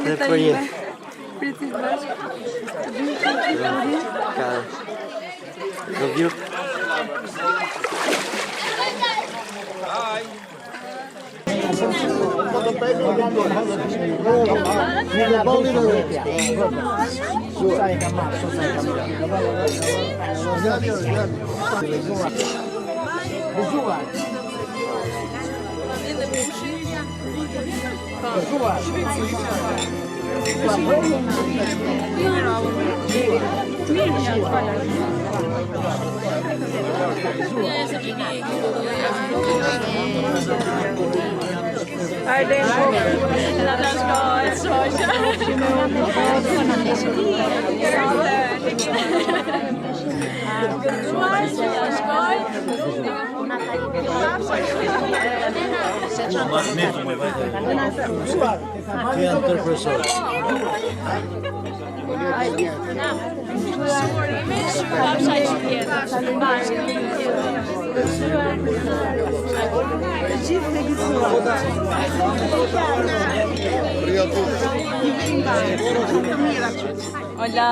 Dhe për jetë. Precis bashkë. Love you. Hajde, na ta shkoj, shoqja. Ty janë tërë profesor. Hola.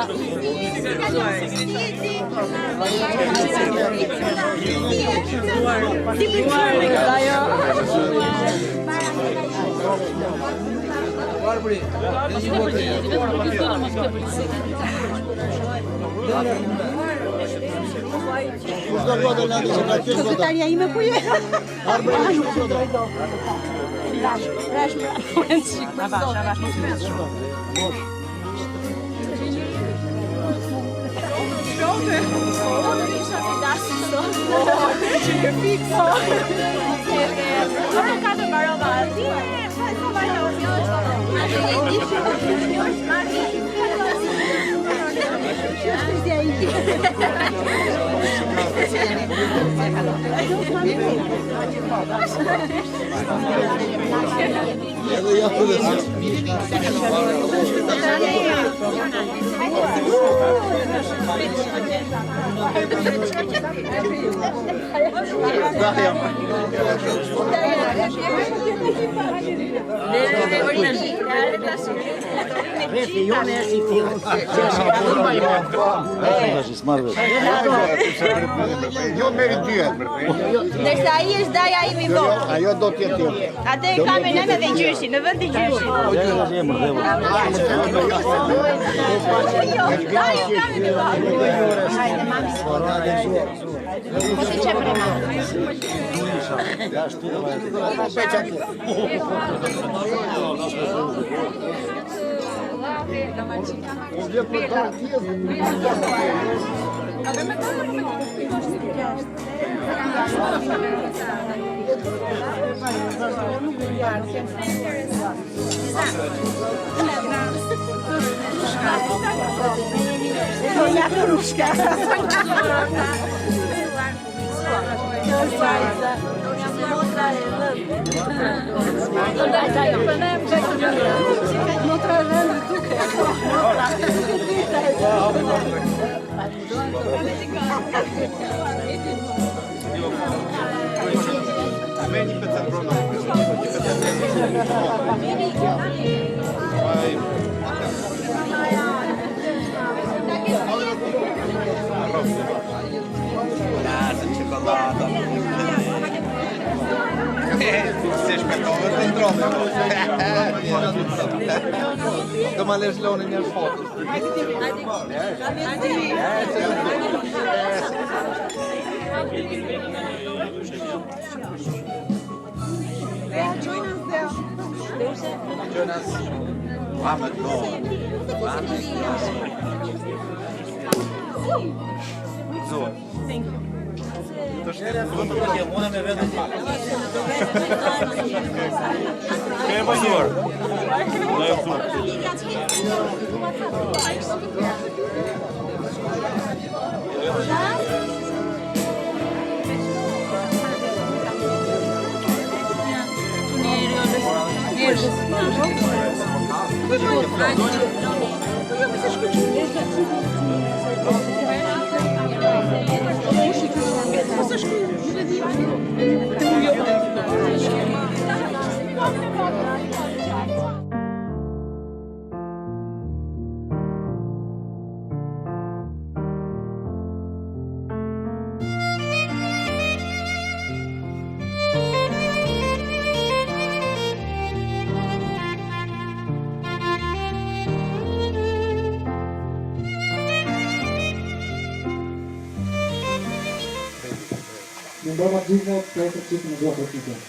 Secretaria ime ku je? Jo meri dyhet. Ndërsa ai është daja ime i vogël. Ajo do të jetë. Atë e kam në dhe gjyshi, në vend të gjyshi. Hajde, mami. Po të qe për e mami. Se shpetove të ndronë. Do ma lesh lonin një foto. Jonas. Vamos go. So. Thank you. Mona me vetë. Ke bazuar. Do e thu. broma gjithve, për çiftin e duhet të tjetër.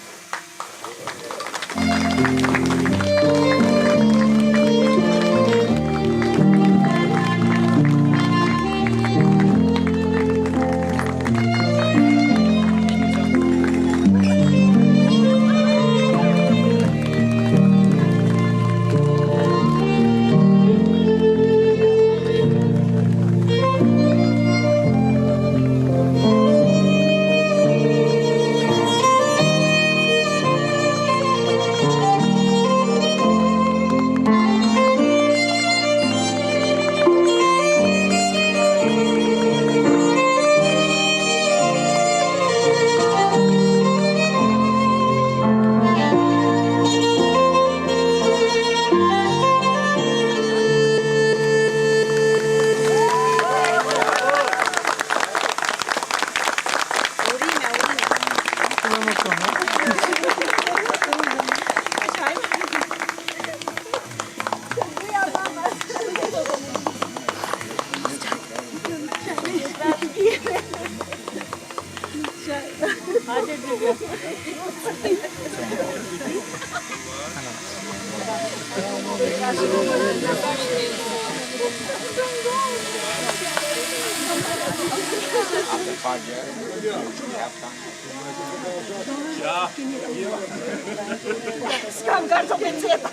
Skam karto pinceta.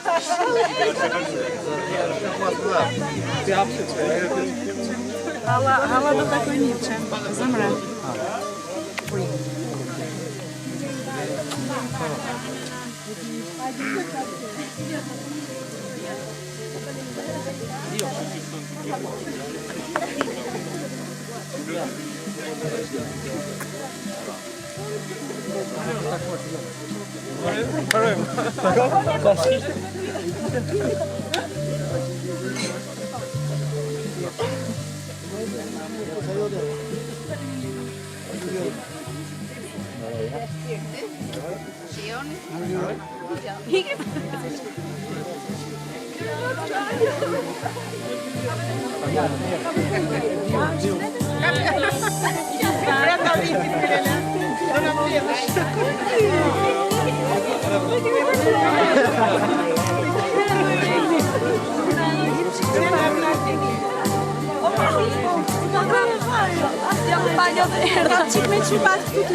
Hala do takoj niče. Zamre.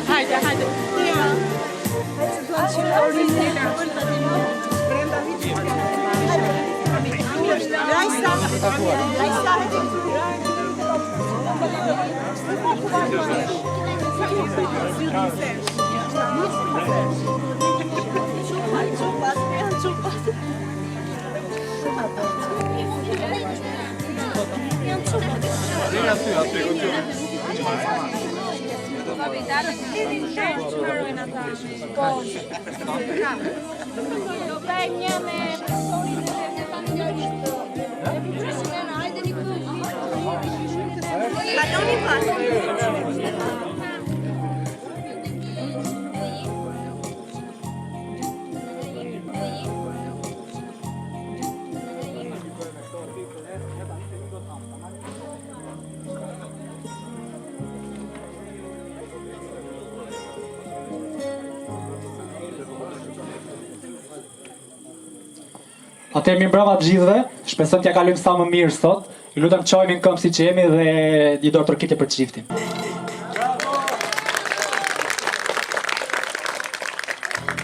Hajde. Atëherë mirë mbrëma të gjithëve, shpresoj t'ja kalojmë sa më mirë sot. Ju lutem çojmë në këmbë siç jemi dhe një dorë trokitje për çiftin.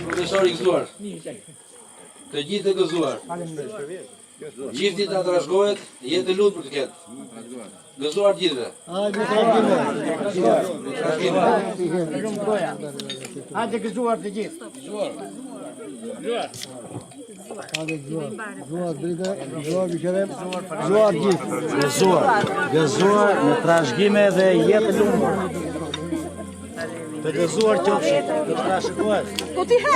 Profesor i gëzuar. Të gjithë të gëzuar. Çifti ta trashëgohet, jetë e lutur për të ketë. Gëzuar gjithëve. Hajde gëzuar të gjithë. Gëzuar me trashëgime dhe jetë e lumtur. Të gëzuar qofshin, të trashëgohet. Po ti ha.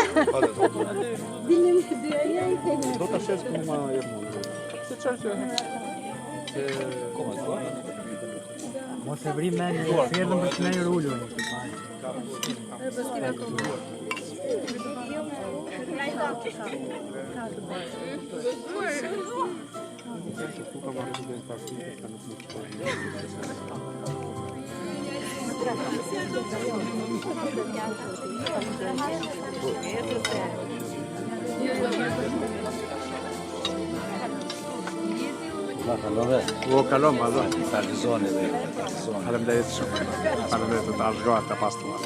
Mos e vri mendin, erdhëm për të merrur ulur. U kalon, vazhdo. Faleminderit shumë. Faleminderit të arshgohet të pastruar.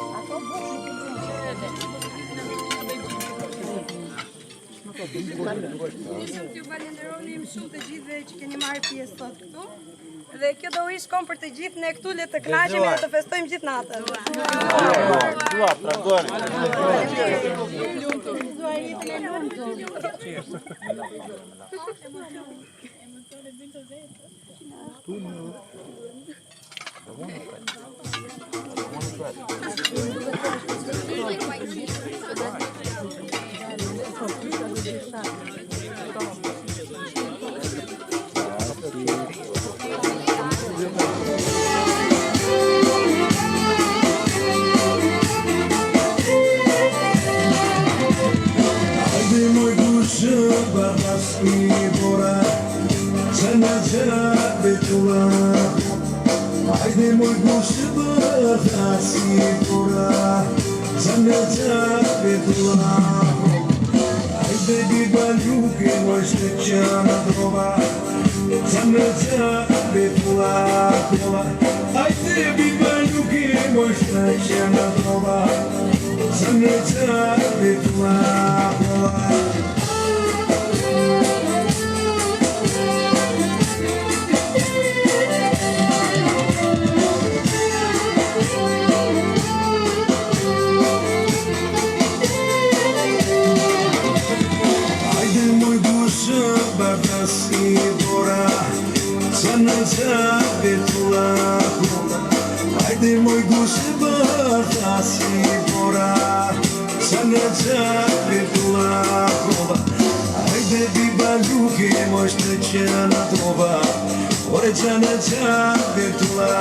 Ju falenderonim shumë të gjithëve që keni marrë pjesë sot këtu. Dhe kjo do ish kom për të gjithë ne këtu, le të kënaqemi dhe të festojmë gjithë natën. Haydi moj gushi bërthasi pura Zanëgjat betula Haydi biba ljuke moj shtë drova Zanëgjat betula Haydi biba ljuke moj shtë drova Zanëgjat betula Si bora, zanëgjat betula Hajde moj gushi bërthasi bora Zanëgjat betula Hajde biba ljuke moj shtë qena drova Ore zanëgjat betula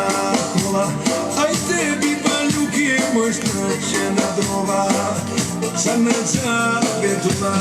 Hajde biba ljuke moj shtë qena drova Zanëgjat betula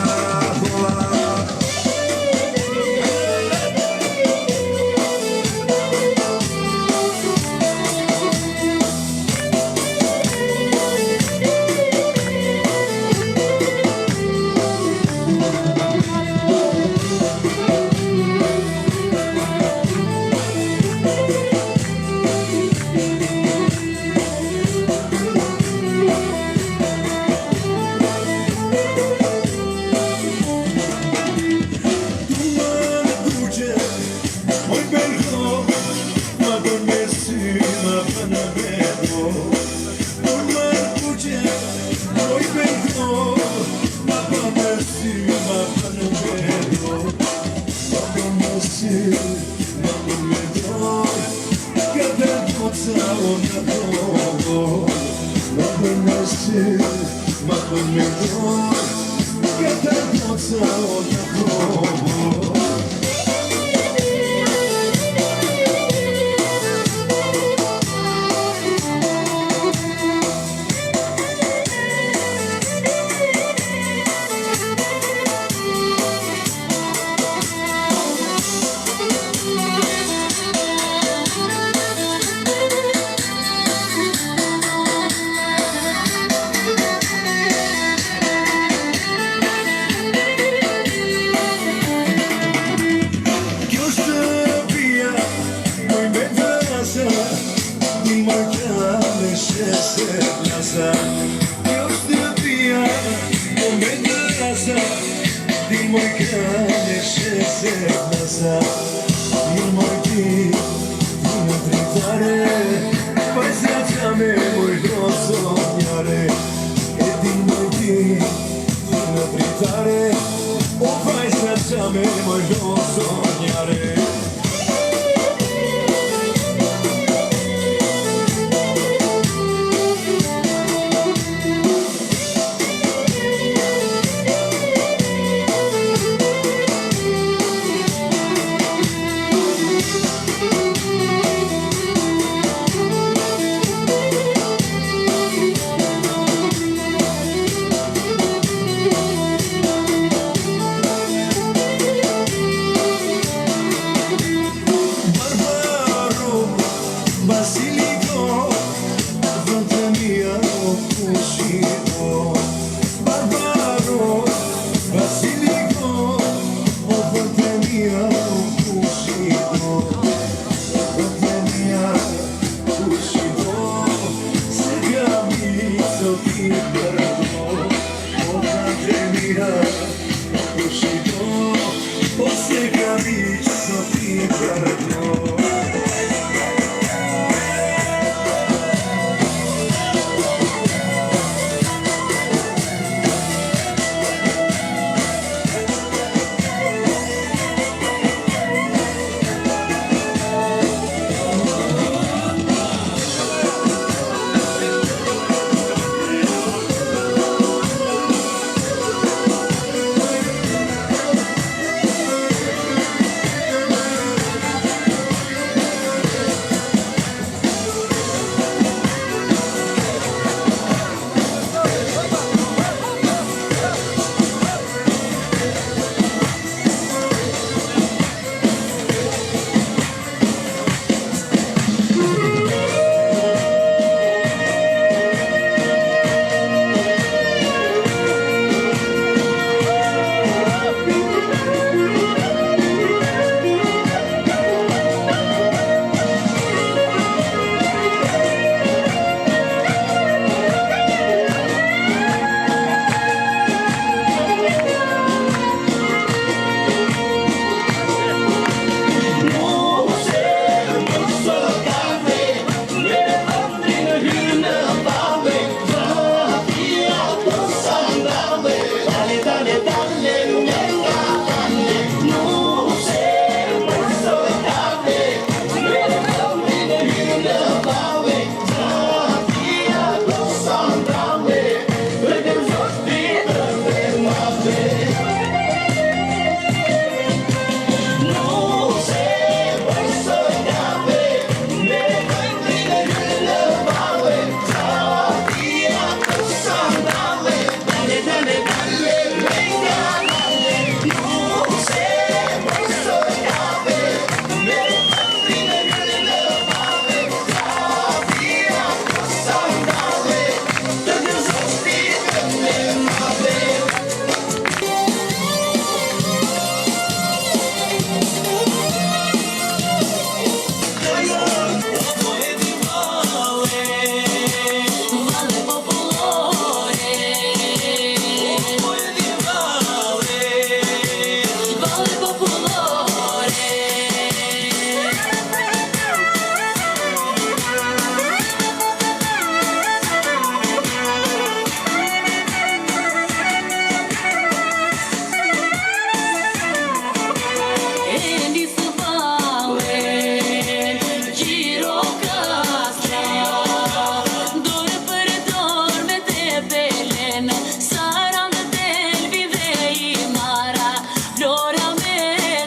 di që do t'i përdo. Flora me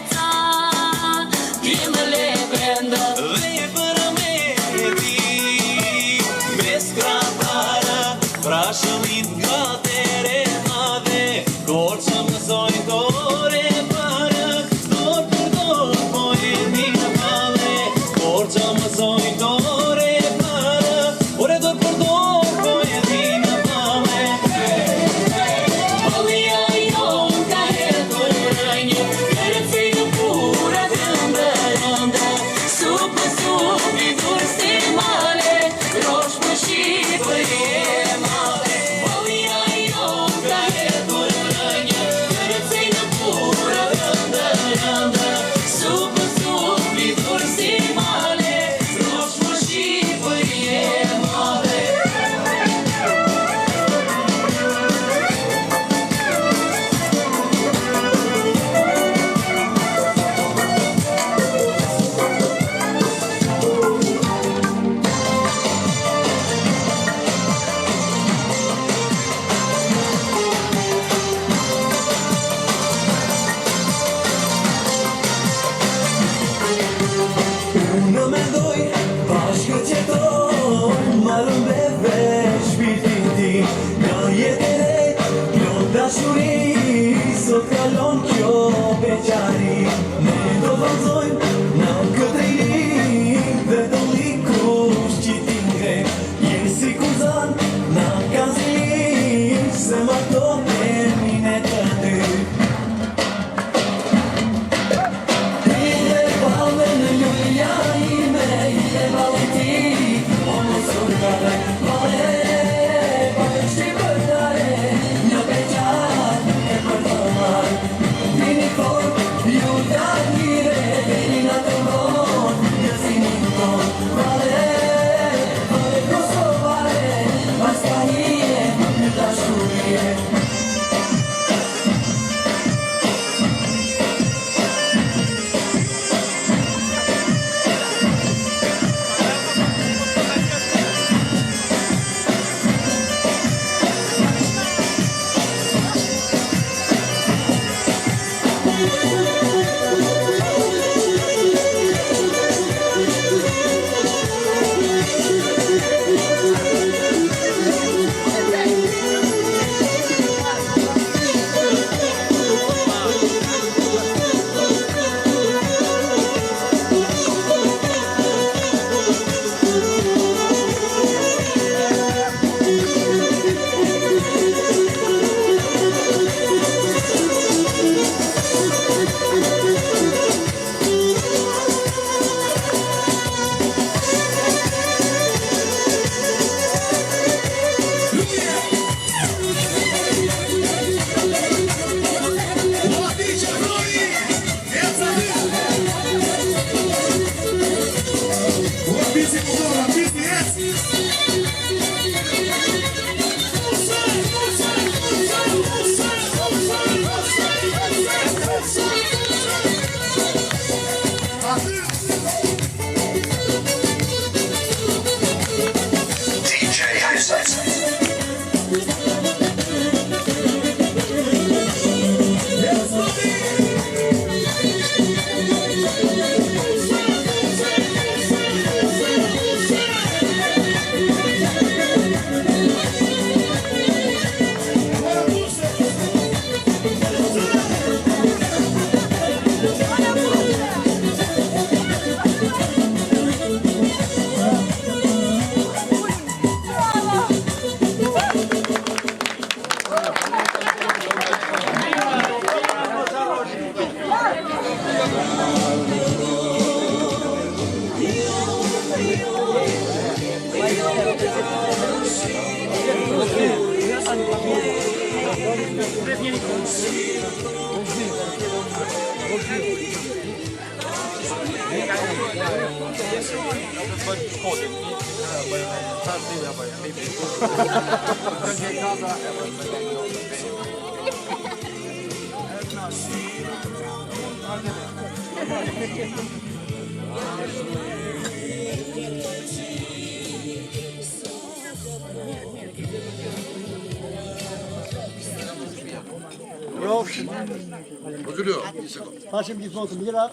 Pashim gjithmonë të mira.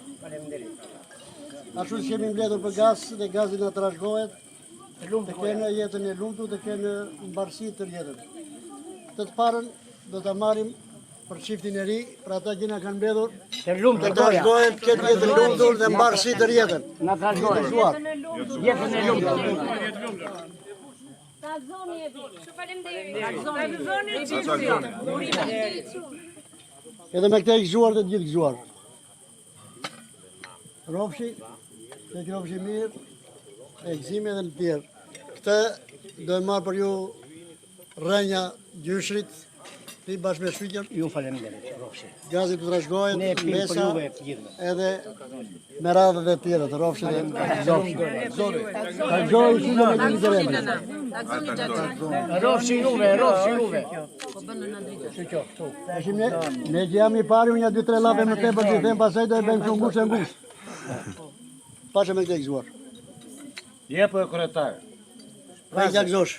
Ashtu që kemi mbledhur për gaz dhe gazi na trashëgohet. Të kenë jetën e lumtur, të kenë mbarësi të jetën. Të parën do ta marrim për çiftin e ri, për ata që na kanë mbledhur. Të lumtur trashëgohet, të kenë jetën e lumtur dhe mbarësi të jetën. Na trashëgohet. Jetën e lumtur. Edhe me këte i gëzuar dhe të gjithë gëzuar. Rofshi, të rofshi mirë, e gëzime edhe në tjerë. Këte do e marë për ju rënja gjyshrit, ti bashkë me shqyqër. Ju faleminderit, Rofshi. Gazi të trashgohet, mesa, edhe me radhët dhe tjere, të Rofshi dhe Zofshi. Takzoj si në me një gjereme. Rofshi juve. Ne që jam i pari, unë 2-3 lape më te për të them, pasaj do e bëjmë shumë ngushtë. Pashe me këte i gëzuar. Jepo e kretar. Pra i gëzosh.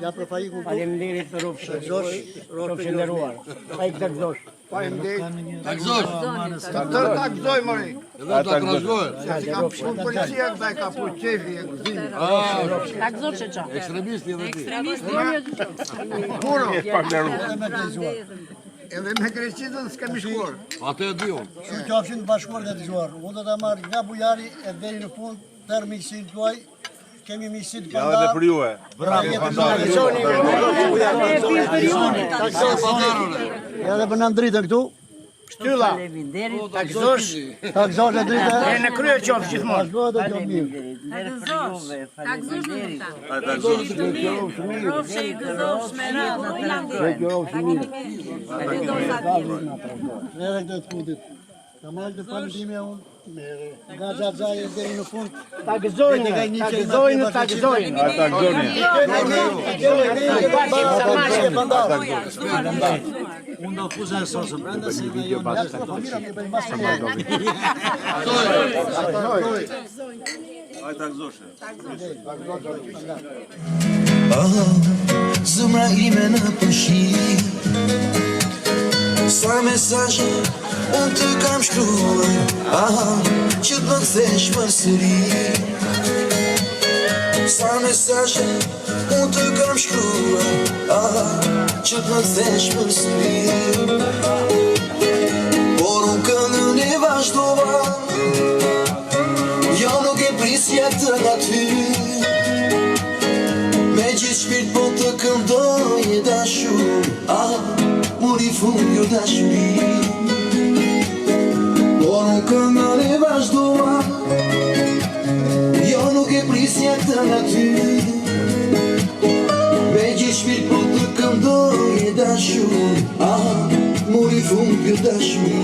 Ja për fajiku ku. Faleminderit për Rofshi. Rofshi nderuar. Ai të gëzosh. Takzosh. Ta gëzoj, mori. Edhe ta trashëgohet. Unë policia këta ka pu qefi e gëzimi. Ta gëzosh që qa. Ekstremisti edhe ti. Puro. Edhe me të gëzuar. Edhe me Greqizën s'kemi shkuar. Atë e di unë. Që qafshin të bashkuar dhe të gëzuar. Unë do të marrë nga bujari e deri në fund tërë miqësin tuaj. Kemi miqësit Ja edhe për ju e. Edhe për në ndritën këtu. Shtylla. Ta gëzosh. Ta gëzosh e dritë. E në krye qofsh gjithmonë. Shkohet dhe qofë mirë. Ta gëzosh në ta. Rofshi i gëzosh me Edhe këtë të fundit. Ta marrë të falëndime unë. Nga Xhaxhaj e deri në fund. Ta gëzojnë. Unë do fuza e sosë brenda si dhe jo në jashtë të familja mi bëjmë basë Ajta gëzoshe. Zëmra ime në përshi Sa mesazhe unë të kam shkruar, që të më kthesh përsëri. Sa mesazhe unë të kam shkruar, që të më kthesh përsëri. Por unë këngën e vazhdova, jo nuk e prisja të nga ty. Me gjithë shpirt po të këndoj e dashur, muri fund jo dashuri. Por unë këngën e vazhdova, jo nuk e prisja të nga ty. Me gjithë shpirt po të këndoj e dashur, muri fund jo dashuri.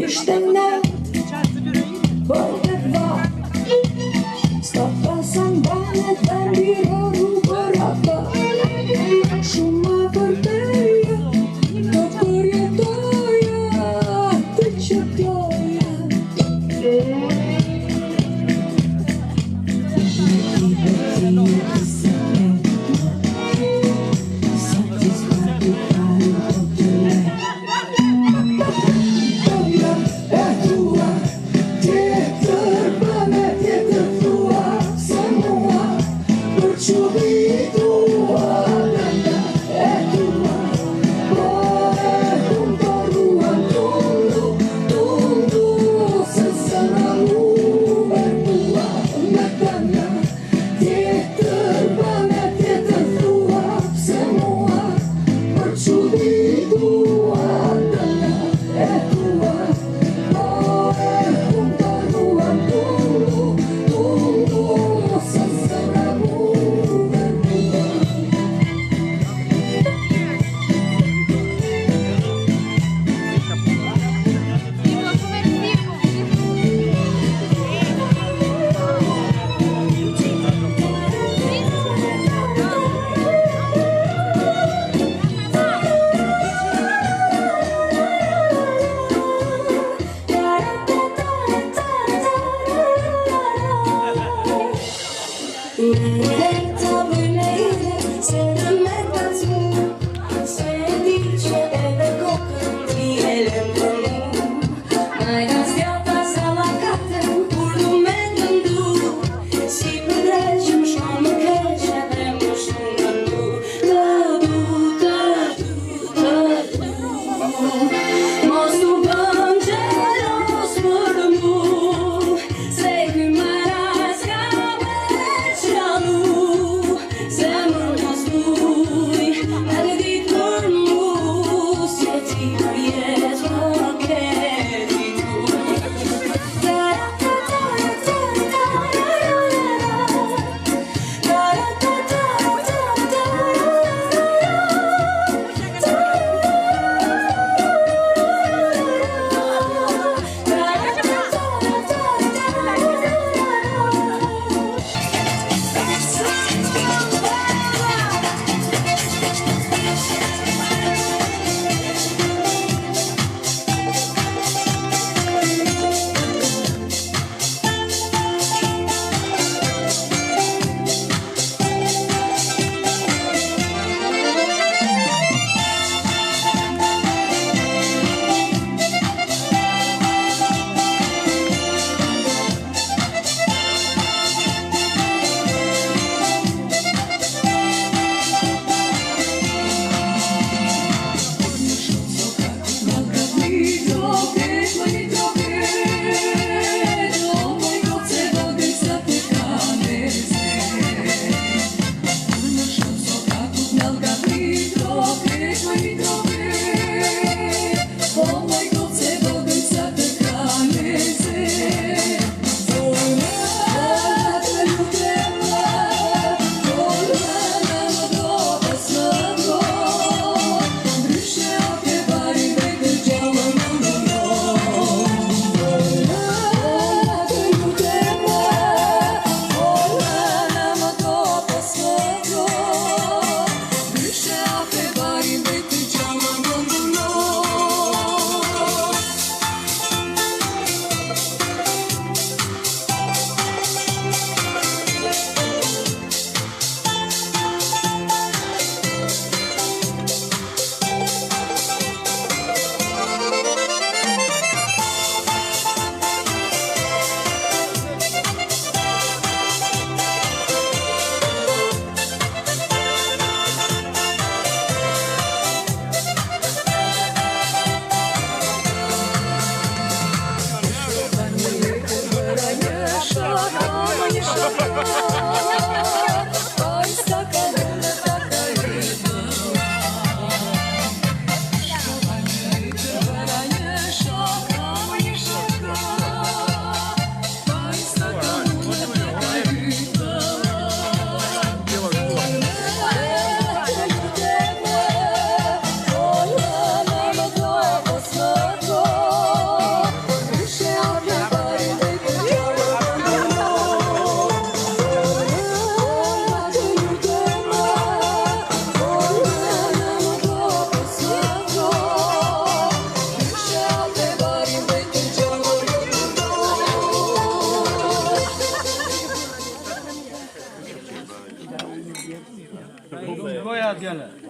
Ishte natë, bërë të vatë, s'ta pasan banet të mbirëru për ata. Shumë më përteja, të përjetoja, të qëtoja.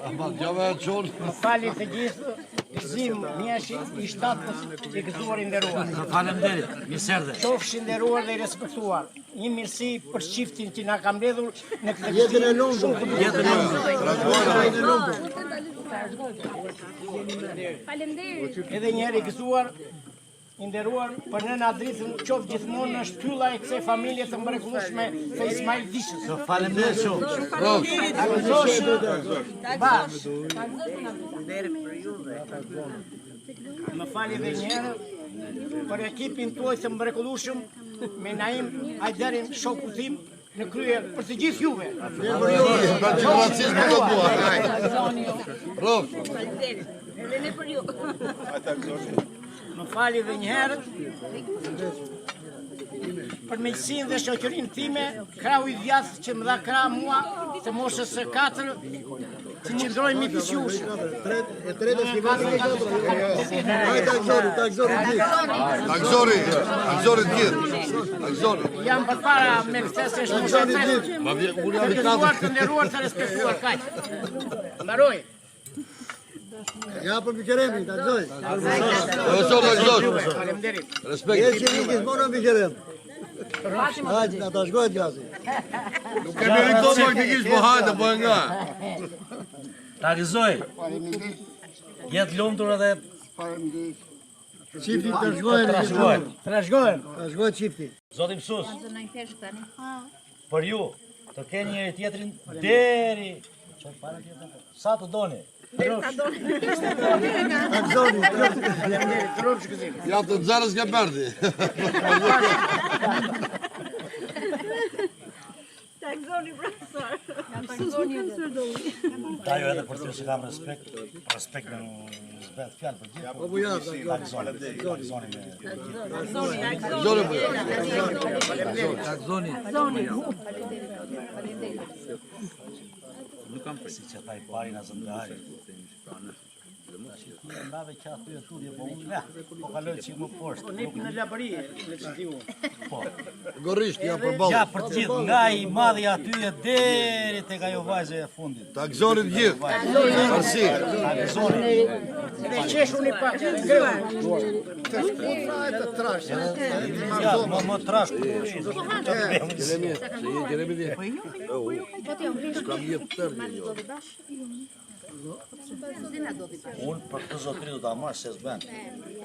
Më fali të gjithë, gëzim mjeshi i shtatës i gëzuar i nderuar. Faleminderit, mirëserdhje. Qofshi nderuar dhe i respektuar. Një mirësi për shqiftin që na ka mbledhur në këtë jetën e lumtur. Faleminderit. Edhe një herë i gëzuar, i nderuar, për nëna Dritën qoftë gjithmonë në shtylla e kësaj familje të mrekullueshme të Ismail Dishës. Faleminderit shumë. Më fali dhe një herë për ekipin tuaj të mrekullueshëm me Naim Hajderin, shoku tim në krye për të gjithë juve. Edhe ne për ju. Më fali dhe një herë për miqësinë dhe shoqërinë time, krau i djathtë që më dha krah mua të moshës së 4, që qëndrojmë i fiqjush. Jam përpara me kthesesh moshën të gëzuar, të nderuar, të respektuar kaq. Mbaroj. Ja për Biqeremi, ta gëzoj. Faleminderit. Respekt. Je që një gjithmonë në Biqerem. Hajde, na ta shkojt gazi. Nuk kemi rikon më këtikish, po hajde, po e nga. Ta gëzoj. Jetë lumtur edhe Çifti të shkojnë. Trashgohen. Trashgohet çifti. Zoti mësues. Për ju të keni njëri tjetrin deri sa të doni. Ja të nxarës nga berdi. Takzoni profesor. Ta ju edhe për ty që kam respekt me zbet fjallë për gjithë. Po bujar, Nuk kam përsi që ta i pari në zëndari. Ndave që aty e turje, po unë le, po kaloj që më poshtë. Ne në labëri, në që ti unë. Gorisht, ja për balë. Ja për gjithë, nga i madhi aty e deri të ka jo vajzë e fundit. Ta gëzonit gjithë. Arsi. Ta gëzoni. Dhe qesh unë i pak, ngreva. Ja, më trash. Unë për këtë zotëri do ta marrë se s'ben,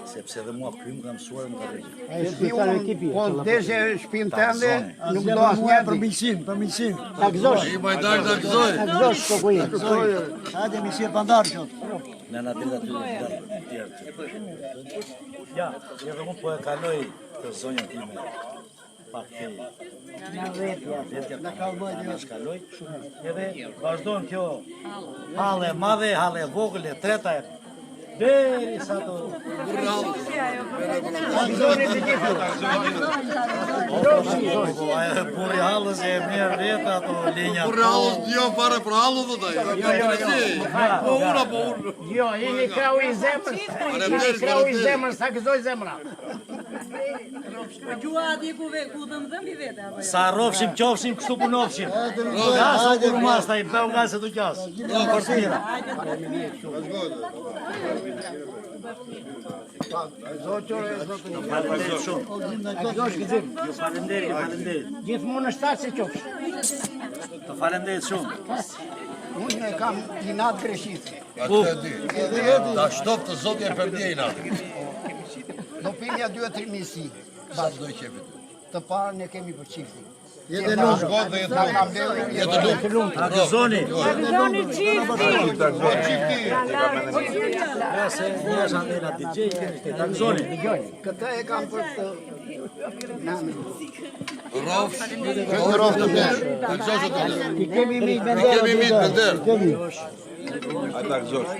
sepse edhe mua kry më ka mësuar më ka rejtë. Po deshe shpinë tënde, nuk do asë njerë për miqësin, për miqësin. Ta gëzosh. I bajtar ta gëzoj. Ta gëzosh, po kuj. Hajde, miqësia pandar qëtë. Në në drita ty tjerë. Ja, edhe unë po e kaloj të zonjën time. Pak të vetja në shkaloj. Edhe vazhdojnë kjo hale madhe, hale vogël e treta e deri sa të burri halës e merë veta ato linja. Burri halës jo pare për halë dhe taj. Po unë. Jo, jeni krau i zemrës. Jeni krau i zemrës, sa gëzoj zemra. Sa rofshim, qofshim, kështu punofshim. Gasë kur masta i bëu nga se të qasë. Për tira. Falenderit shumë. Falenderit. Gjithmonë në shtatë se qofsh. Të falenderit shumë. Unë e kam një natë greshit. Ta shtop të zotja e përdjejna. Do pinja 2-3 misi. Sa të doj qepit? Të parë ne kemi për qifti. Jetë lumë. Jetë lumë. Ta gëzoni. Takzoni qifti. Ja se një është andena DJ, ta gëzoni. Këta e kam për të... Rof të përsh. Ta gëzosh të përsh. I kemi mitë me I kemi mitë me ndërë. A ta gëzosh.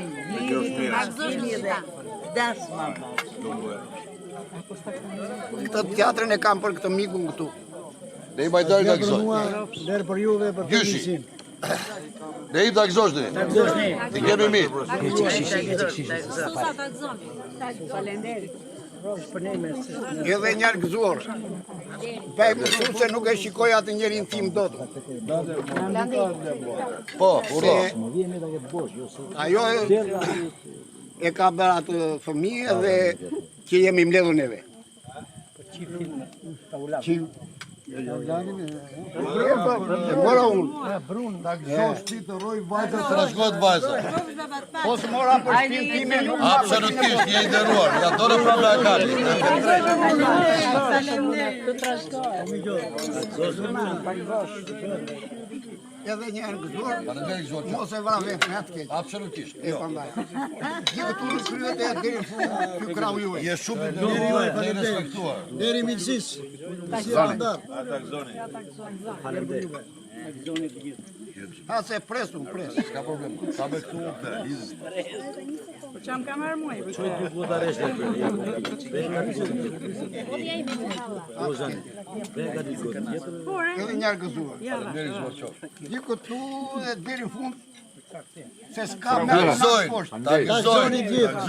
Këtë teatrën e kam për këtë mikun këtu. Ne i bajtar ta gëzoj. Derë për juve për të misin. Ne i ta gëzosh dhe. I kemi mitë. Edhe një gëzuar. Pa e mësu se nuk e shikoj atë njerin tim dot. Po, uro. Ajo e ka bërë atë fëmijë dhe që jemi mbledhur neve. Mora unë. Ta gëzosh ti të roj vajza, të rashgohet vajza. Po së mora për shpinë time nuk ma Absolutisht, je i nderuar. Ja dore pra e kali. edhe një herë gëzuar. Faleminderit zot. Mos e vrave me atë keq. Absolutisht. E prandaj. Gjithë këtu në kryet e deri në fund ky krau juaj. Je shumë i nderuar dhe i respektuar. Deri miqësisë. Ha se presu, pres. S'ka problem. Sa me këtu Po çam ka marr mua. Edhe një herë gëzuar. Faleminderit zot qof. Gjithë këtu e deri në fund se s'ka Ta më gëzoj. poshtë. Ta gëzoj të gjithë. Ta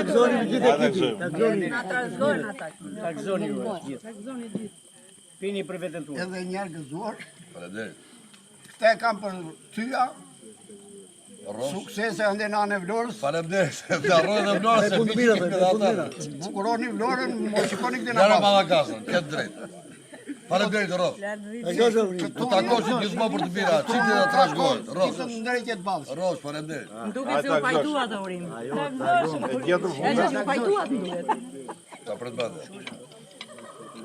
gëzoni të gjithë ekipin. Ta gëzoni ju gjithë. Pini për veten tuaj. Edhe një herë gëzuar. Faleminderit. Këta e kam për tyja. Suksese ande në anë e Vlorës. Faleminderit. Të harroni në Vlorë se biçim me ata. Bukuroni Vlorën, mos shikoni këtë Jara në Mallakazën, këtë drejt. Faleminderit Rof. Do takoshim gjithmonë për të mira. Çiti na trashëgoj. Rof. Kitën ndërqet ballës. Rof, faleminderit. Duke se u pajtua të urim. E gjetëm U pajtua të duhet. Ta pret bande.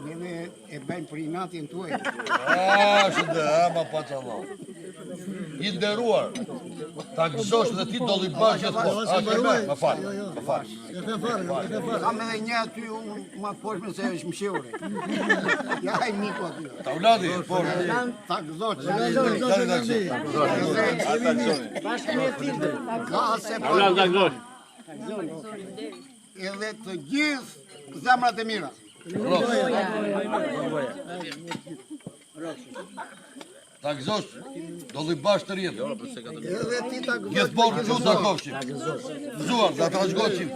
Neve e bëjmë për inatin tuaj. Shënde, ama pa Allah. I nderuar. Ta gëzosh dhe ti do i bash gjithmonë. Më fal. Më fal. Kam edhe një aty ma poshme se është mshevre. Ja e miku aty. Ta uladi, po. Ta gëzosh. Bashkë me filtë. Ka se po. Ta gëzosh. Edhe të gjithë zemrat e mira. Ta gëzosh, do i bash të rjetë. Edhe ti ta gëzosh. Gjithmonë këtu takofshim. Gëzuar, da trashëgohim.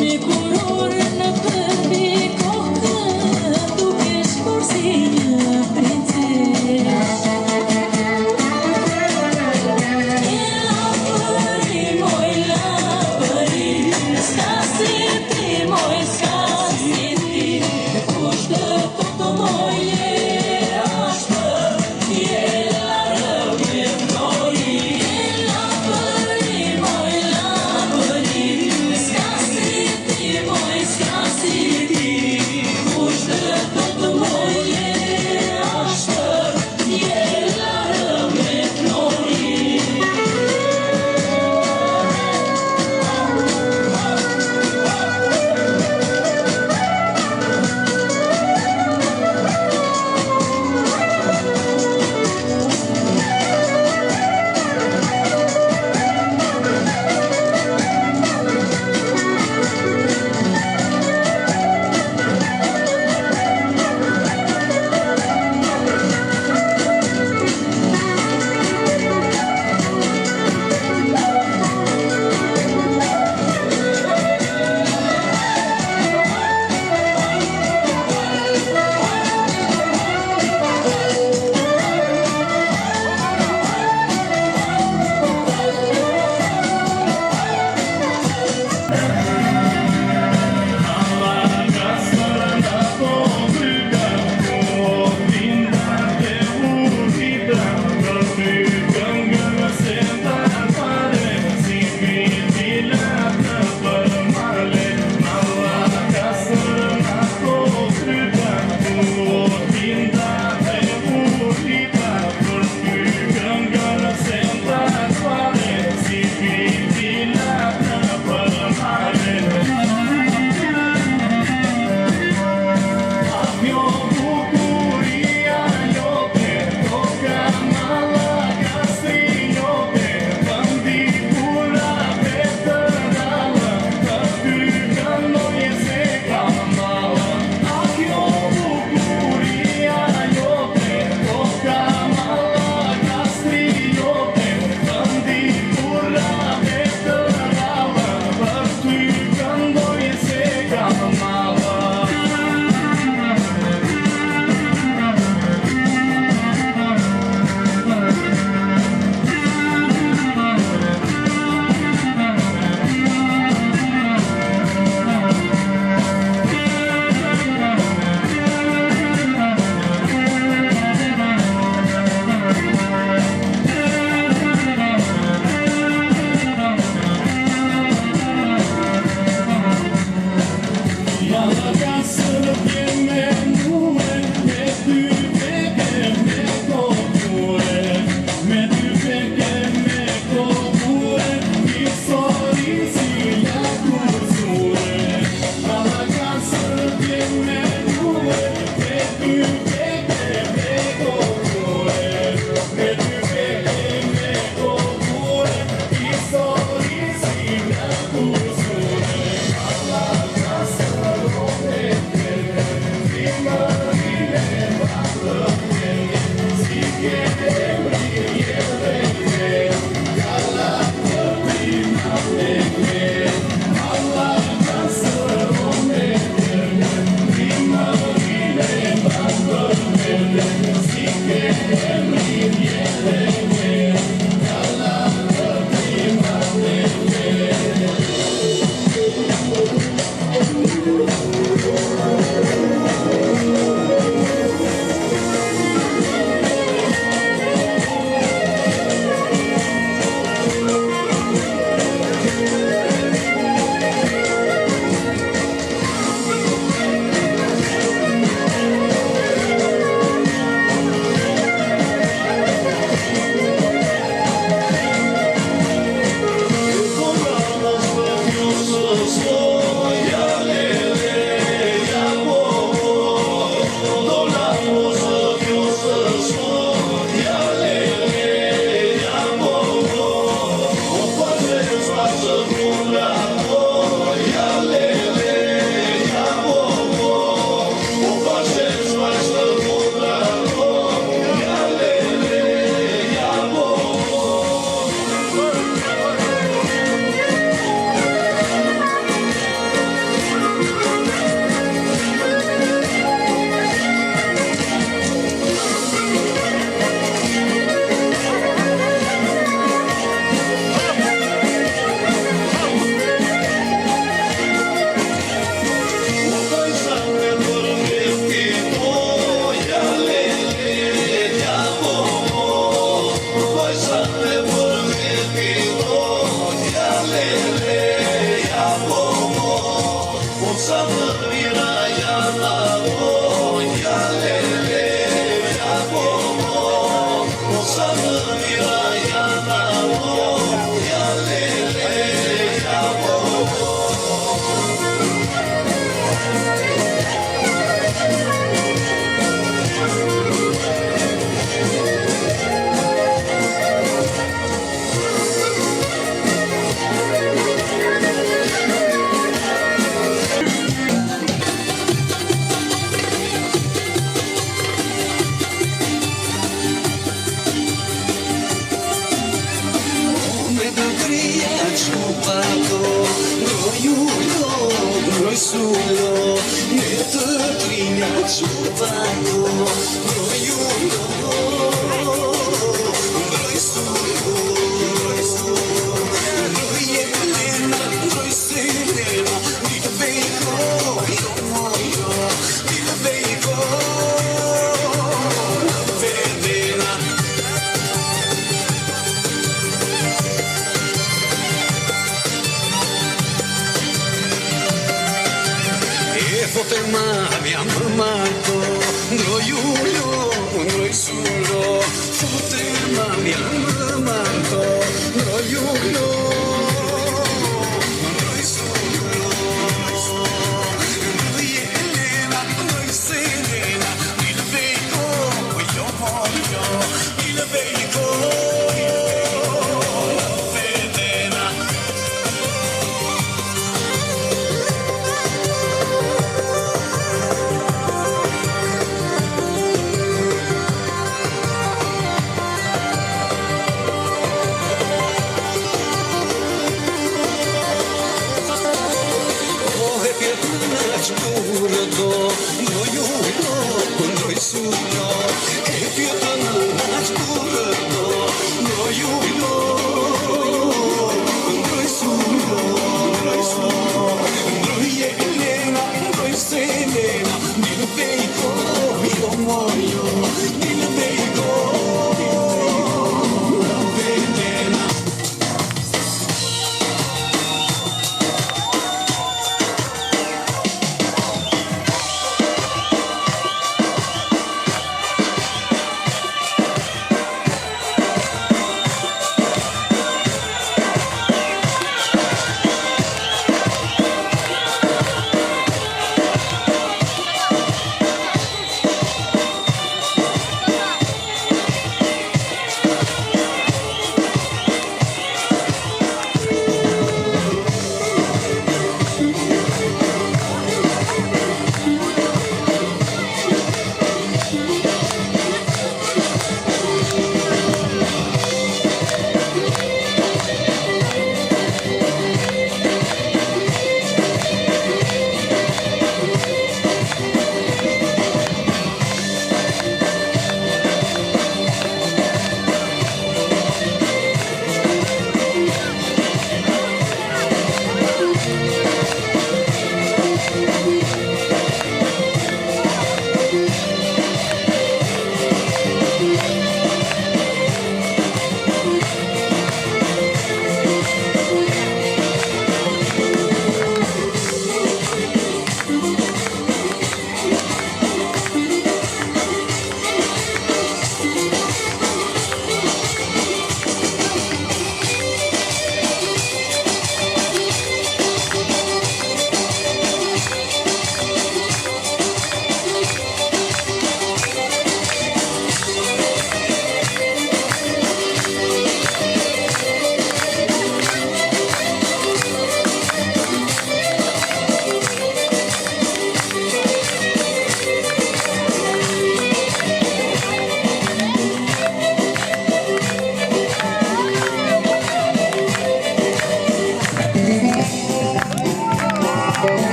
Me curor në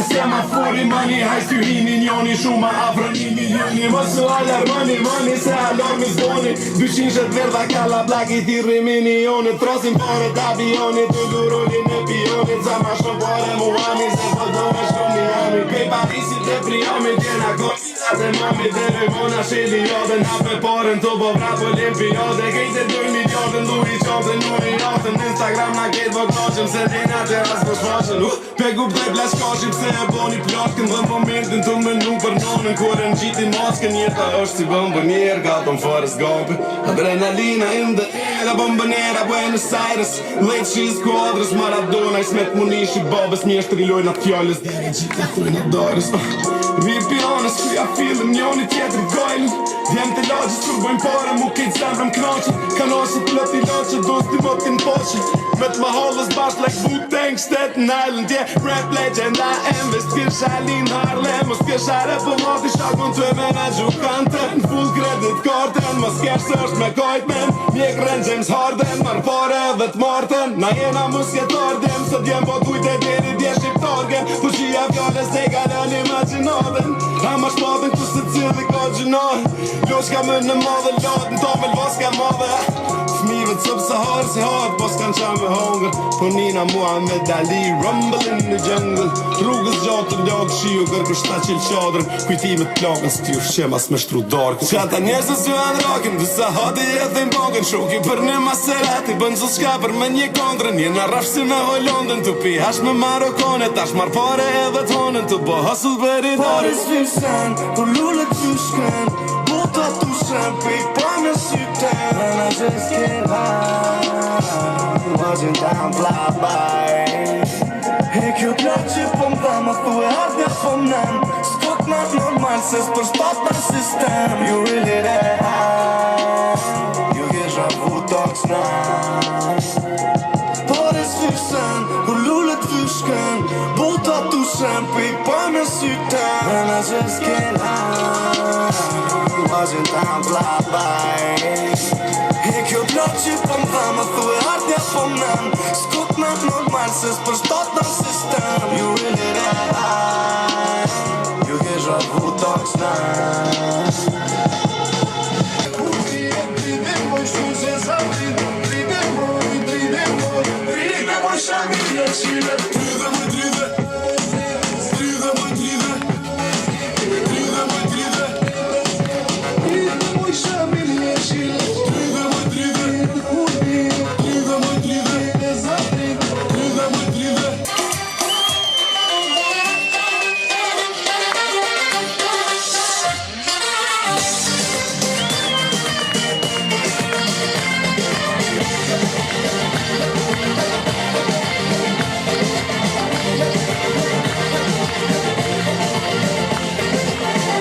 Semafori mani, hajs t'ju hini njoni Shuma afro 1 milioni Mosu alarmoni, moni se alarmi zboni 200 shet verda kalla blak I thirri minionit Trosin pare t'avioni Të durolin e pionit Za ma shumë pare muami Se po do me shumë një ami Pej Parisit e Priamit Jena konisat e mami Dhe rëmona shedi jodën Hape paren të po vrap olimpiade Kejt e 2 miliardën Du I qantën nu I atën Instagram na kejt po knoqëm Se dina që ras po shfaqën Pegu pëdej plashkashim Se e boni plashkën Dhe momentin të menu për nonën Kore në gjiti maskën Jeta është si bombonier Gatëm Forrest Gump Adrenalina in the air La bombonera Buenos Aires Late she's quadrës Maradona I smet munishi babës Mjeshtri lojnë atë fjallës Dini gjithë thujnë atë darës Vi pionës Kuja fillën njoni tjetër gajlën Djem të lagjës Kur bojnë pare Mu kejtë zemrëm knaqën Kanashë plët I laqë Dost I vët t'in poqën Me t'ma halës bashkë Like Wu-Tang Staten Island Yeah, rap legend I am Vest kësha Lin Harlem Mos kësha rap për mati Shak mund të menagju kantën Full credit kartën Mos kesh është me kajt men Mjek rën James Harden Mar pare dhe t'martën Na jena musketardim Së djem po tujt e djeri dje shqiptargen Po shia fjallës e galën imaginatën Ha ma shpadën ku se cili ka gjinat Loshka më në madhe latën Ta me l'vaska madhe Fmive të sub-Sahara si hard Pos kanë qanë me hongër Po nina Muhammed Ali Rumble in the jungle Rrugës gjatë të ljagë Shio kërkër shta qil qadrën Kujtimet plakën Së t'ju shqema s'me shtru darkën Qata njerëzës ju anë rakin Dësa hati jethin bankën Shoki për një Maserati Bën zës shka për me një kondrën Jena rafsh si me Hollandën Tu pi hash me Marokone Tash mar pare edhe t'honën Tu bo hustle për I Paris vysen Kur lullet t'ju shken Bota t'u shen Pej pa me sytë system and I just can't hide. Watching time fly by. E kjo plot që po m'dha më thue ardhja po m'nan. S'kot nat normal se s'përstot në sistem. You really that high. Ju ke zhavu toksna. Por e s'fysen, kur lullet fyshken. Buta tushen, pi pa me syten. And I just can't hide. Watching time fly by. E kjo plot që po m'dha më thue ardhja po m'nan. S'kot nat normal se s'përstot në sistem. You really that high. Ju ke zhavu toksna.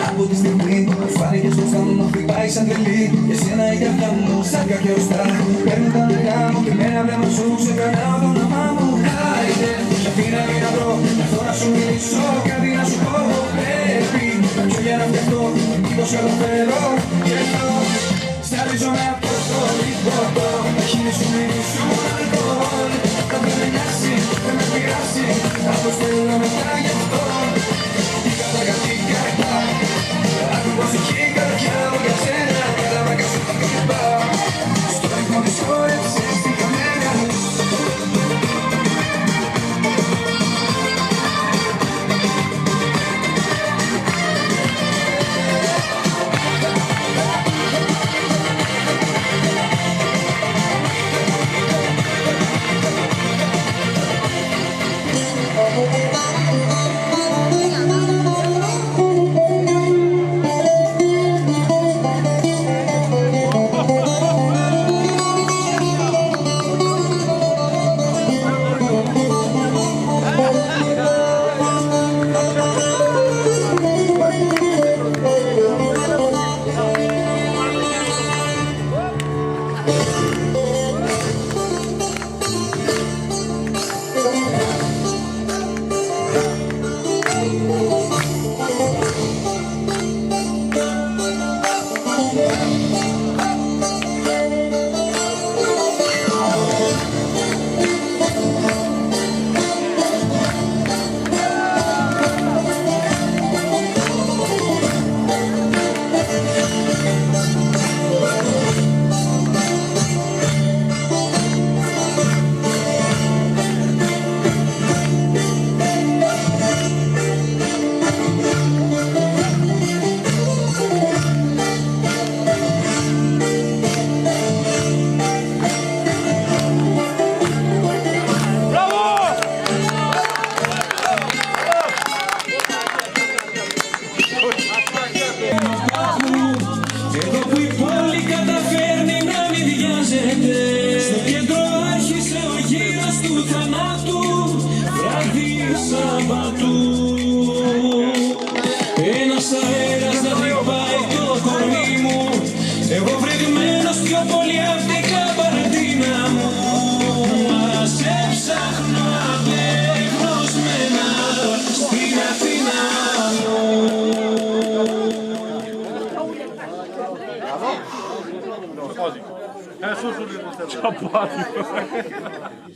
Από τη στιγμή που φάνηκες στο στόμα μου χτυπάει σαν τρελή. Για σένα η καρδιά μου σαν κακιοστά. Παίρνω τα νερά μου και μένα βλέμμα σου ξεκανάω το όνομά μου. Άιντε, σ' αφήνα μην να βρω, να έρθω να σου μιλήσω, κάτι να σου πω. Πρέπει να πιω για να φτιαχτώ, μήπως καταφέρω και εδώ. Σταρίζομαι από το λιποτό, τα χείλη σου μυρίσουν αλκοόλ. Θα με νοιάσει, δεν με πειράσει, αποστέλνω μετά γι' αυτό. Πως εκεί η καρδιά μου για σένα κατάλαβα και σου την κρυμπά. Στο ρυθμό της χόρεψης την καμένα μου.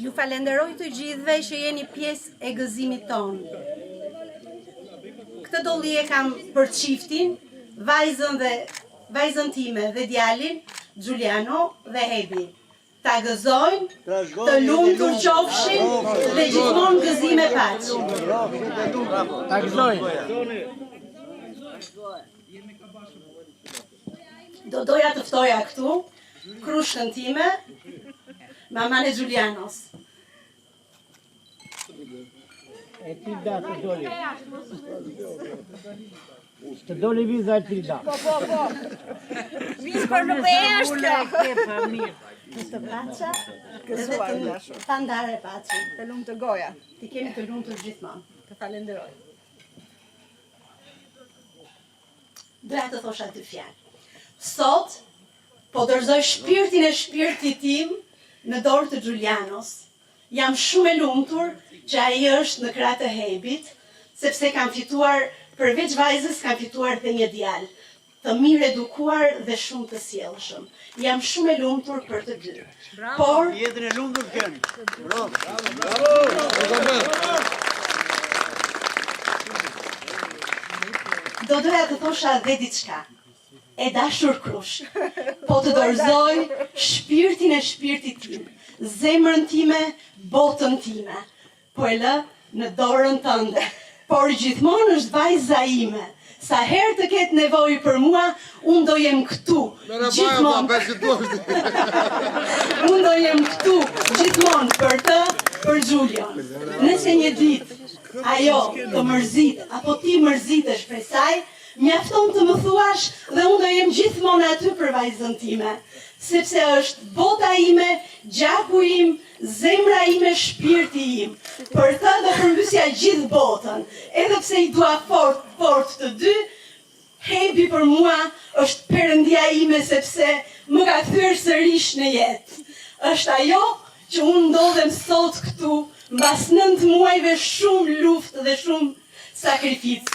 Ju falenderoj të gjithëve që jeni pjesë e gëzimit tonë. Këtë dolli e kam për çiftin, vajzën time dhe djalin, Giuliano dhe Hebi. Ta gëzojnë, të lumtur qofshin dhe gjithmonë gëzim e paqe. Ta gëzojnë. Do doja të ftoja këtu krushkën time, maman e Giulianos. E ti da të doli. Të doli viza e tilda. Po. Vispër nuk e është. Të paca, Gëzuar dashur. ta ndare paci. Të lumë të goja. Ti keni të lumtur gjithmonë. Të falenderoj. Doja të thosha 2 fjalë. Sot, po dorëzoj shpirtin e shpirtit tim në dorë të Giulianos. Jam shumë e lumtur që ai është në krah të Hebit, sepse kam fituar, përveç vajzës, kam fituar dhe një djalë, të mirë edukuar dhe shumë të sjellshëm. Jam shumë e lumtur për të dy. Por Jetën e lumtur keni. doja të thosha dhe diçka. E dashur Krush, po të dorëzoj shpirtin e shpirtit tim, zemrën time, botën time, po e lë në dorën tënde, por gjithmonë është vajza ime. Sa herë të ketë nevojë për mua, unë do jem këtu, gjithmonë. Unë do jem këtu, gjithmonë për të, për Gjulion. Nëse një ditë ajo të mërzit, apo ti mërzitesh prej saj, mjafton të më thuash dhe unë do jem gjithmonë aty për vajzën time, sepse është bota ime, gjaku im, zemra ime, shpirti im. Për të do përmbysja gjithë botën, edhe pse i dua fort të dy, Hebi për mua është perëndia ime sepse më ka thyer sërish në jetë. Është ajo që unë ndodhem sot këtu, mbas 9 muajve shumë luftë dhe shumë sakrificë.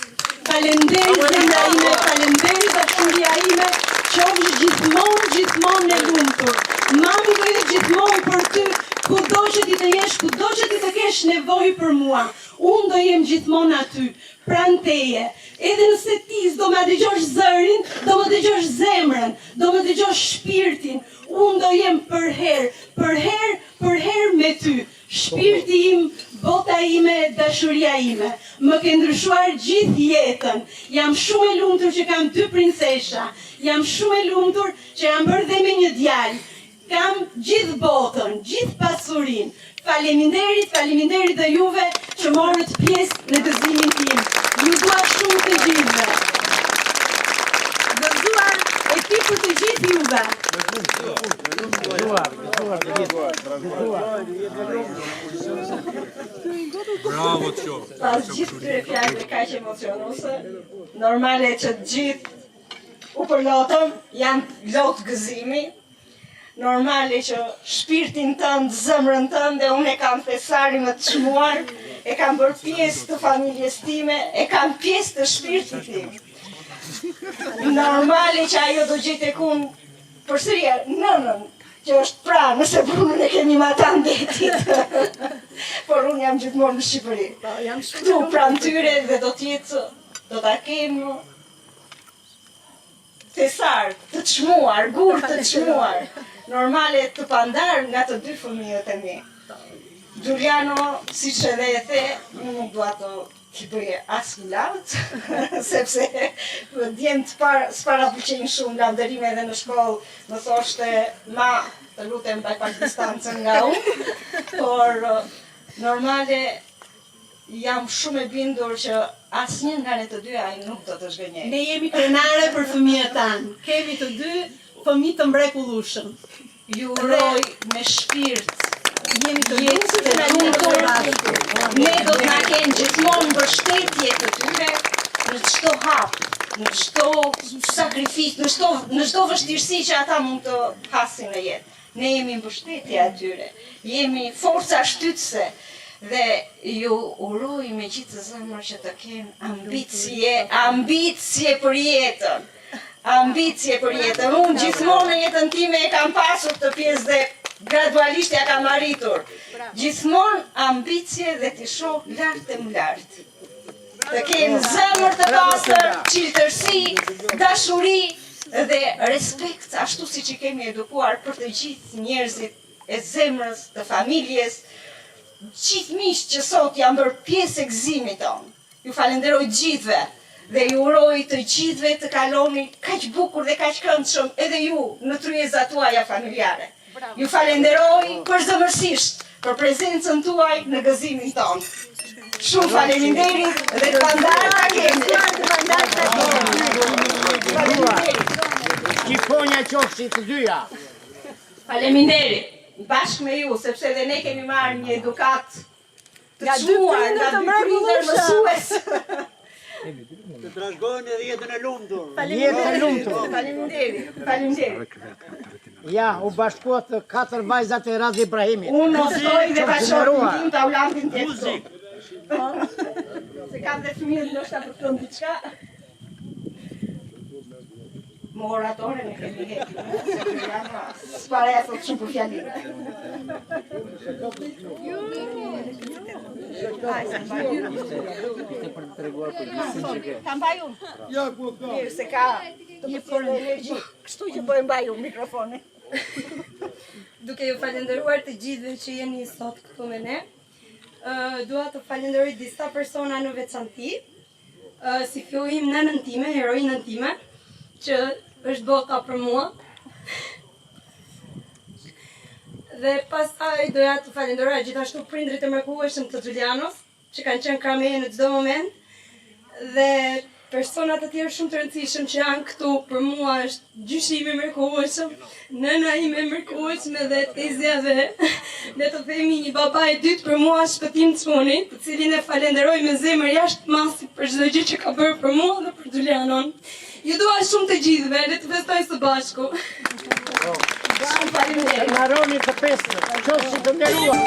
Falenderit zemra ime, falenderit dashuria ime, qofsh gjithmonë e lumtur. Mami do jetë gjithmonë për ty, kudo që ti të jesh, kudo që ti të kesh nevojë për mua. Unë do jem gjithmonë aty, pranë teje. Edhe nëse ti s'do ma dëgjosh zërin, do më dëgjosh zemrën, do më dëgjosh shpirtin. Unë do jem për herë me ty. Shpirti im, bota ime, dashuria ime. Më ke ndryshuar gjithë jetën. Jam shumë e lumtur që kam 2 princesha. Jam shumë e lumtur që jam bërë dhe me një djalë. Kam gjithë botën, gjithë pasurin. Faleminderit dhe juve që morët pjesë në gëzimin tim. Ju dua shumë të gjithëve. Gëzuar ekipit të gjithë juve. Bravo të qoftë. Pas gjithë këtyre fjalëve kaq emocionuese, normale që të gjithë u përlotëm, janë lot gëzimi. Normale që shpirtin tënd, zemrën tënde, unë e kam thesari më të çmuar, e kam bërë pjesë të familjes time, e kam pjesë të shpirtit tim. Normale që ajo do gjetë tek unë përsëri nënën, që është pra, nëse punën e kemi ma ta ndetit. Por unë jam gjithmonë në Shqipëri. Këtu pranë tyre dhe do ta kemë thesar të çmuar, gur të çmuar. Normale të pandar nga të 2 fëmijët e mi. Giuliano, siç edhe e the, unë nuk dua të t'i bëj asnjë lavd, sepse djemt s'para pëlqejnë shumë lavdërime edhe në shkollë, më thoshte, ma, të lutem mbaj pak distancën nga unë, por normale jam shumë e bindur që asnjë nga ne të dy ai nuk do të zhgënjej. Ne jemi krenare për fëmijët tanë. Kemi të 2 fëmijë të mrekullueshëm. Ju uroj me shpirt jemi të lumtur. Ne do të na kenë gjithmonë mbështetje të tyre në çdo hap, në çdo sakrificë, në çdo vështirësi që ata mund të hasin në jetë. Ne jemi mbështetje atyre, jemi forca shtytëse dhe ju uroj me gjithë të zemër që të kenë ambicje për jetën. Ambicje për jetën. Unë gjithmonë në jetën time e kam pasur këtë pjesë dhe gradualisht ja kam arritur. Gjithmonë ambicje dhe t'i shoh lart e më lart. Të kenë zemër të pastër, qiltërsi, dashuri dhe respekt, ashtu siç i kemi edukuar për të gjithë njerëzit e zemrës, të familjes, gjithë miqtë që sot janë bërë pjesë e gëzimit tonë. Ju falenderoj gjithëve. Dhe ju uroj të gjithëve të kaloni kaq bukur dhe kaq këndshëm edhe ju në tryezat tuaja familjare. Ju falenderoj përzemërsisht për prezencën tuaj në gëzimin tonë. Shumë faleminderit dhe të pandar ta kemi. Shqiponja qofshi të dyja. Faleminderit. Bashkë me ju, sepse dhe ne kemi marrë një edukat të çmuar nga dy prindër mësues. Të trashëgojnë edhe jetën e lumtur. Faleminderit. Ja, u bashkuat 4 vajzat e Razi Ibrahimit. Unë ostoj dhe bashkëtorën tim të aulantin tjetër. Se kam dhe fëmijët ndoshta për të diçka. Më oratore në kemi hetë. S'pare e thot shumë për fjalinë. Kam mbaj unë. Mirë se ka një për energji. Kështu që po e mbaj unë mikrofoni. Duke ju falenderuar të gjithëve që jeni sot këtu me ne, dua të falenderoj disa persona në veçanti, si fillim nënën time, heroinën time, që është boka për mua. Dhe pastaj doja të falenderoj gjithashtu prindrit e mrekullueshëm të Xhulianos, që kanë qenë krah meje në çdo moment, dhe personat të tjerë shumë të rëndësishëm që janë këtu, për mua është gjyshi i mrekullueshëm, nëna ime e mrekullueshme dhe tezja dhe le të themi një baba i dytë për mua Shpëtim Çuni, të cilin e falenderoj me zemër jashtë masit për çdo gjë që ka bërë për mua dhe për Xhulianon. Ju dua shumë të gjithëve, le të festojmë së bashku. Shumë faleminderit. Marroni të pesë, qofshi të nderuar.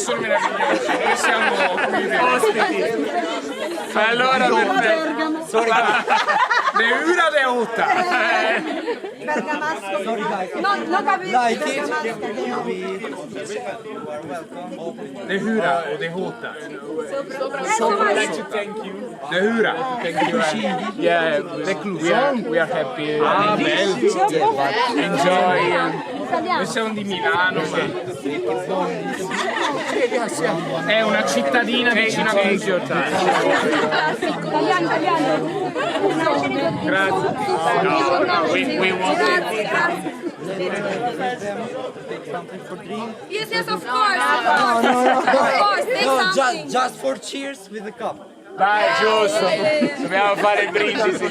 Adesso meravigliosi, noi siamo qui ospiti. Allora perfetto. Le una de Utta. Non capisco. De Hura or de Hota. So we'd like to thank you. De Hura. Thank you. Yeah, we are happy. Enjoy. Noi siamo di Milano, ma è una cittadina vicino a Conchiortale. Grazie. No, we want Yes, of course. Of course, take something. Just for cheers with the cup. Dai, giusto. Dobbiamo fare il brindisi.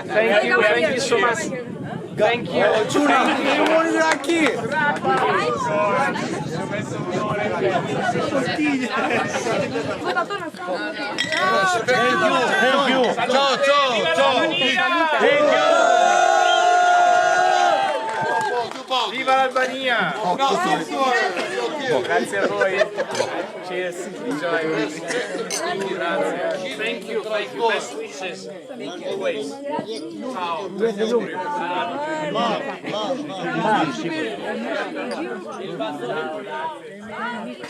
Thank you so much. Thank you. You want it aqui? Thank you. Ciao, ciao. Thank you. Viva l'Albania! Grazie a voi. Cheers. Enjoy. Grazie. Thank you. Best wishes. Always. Ciao.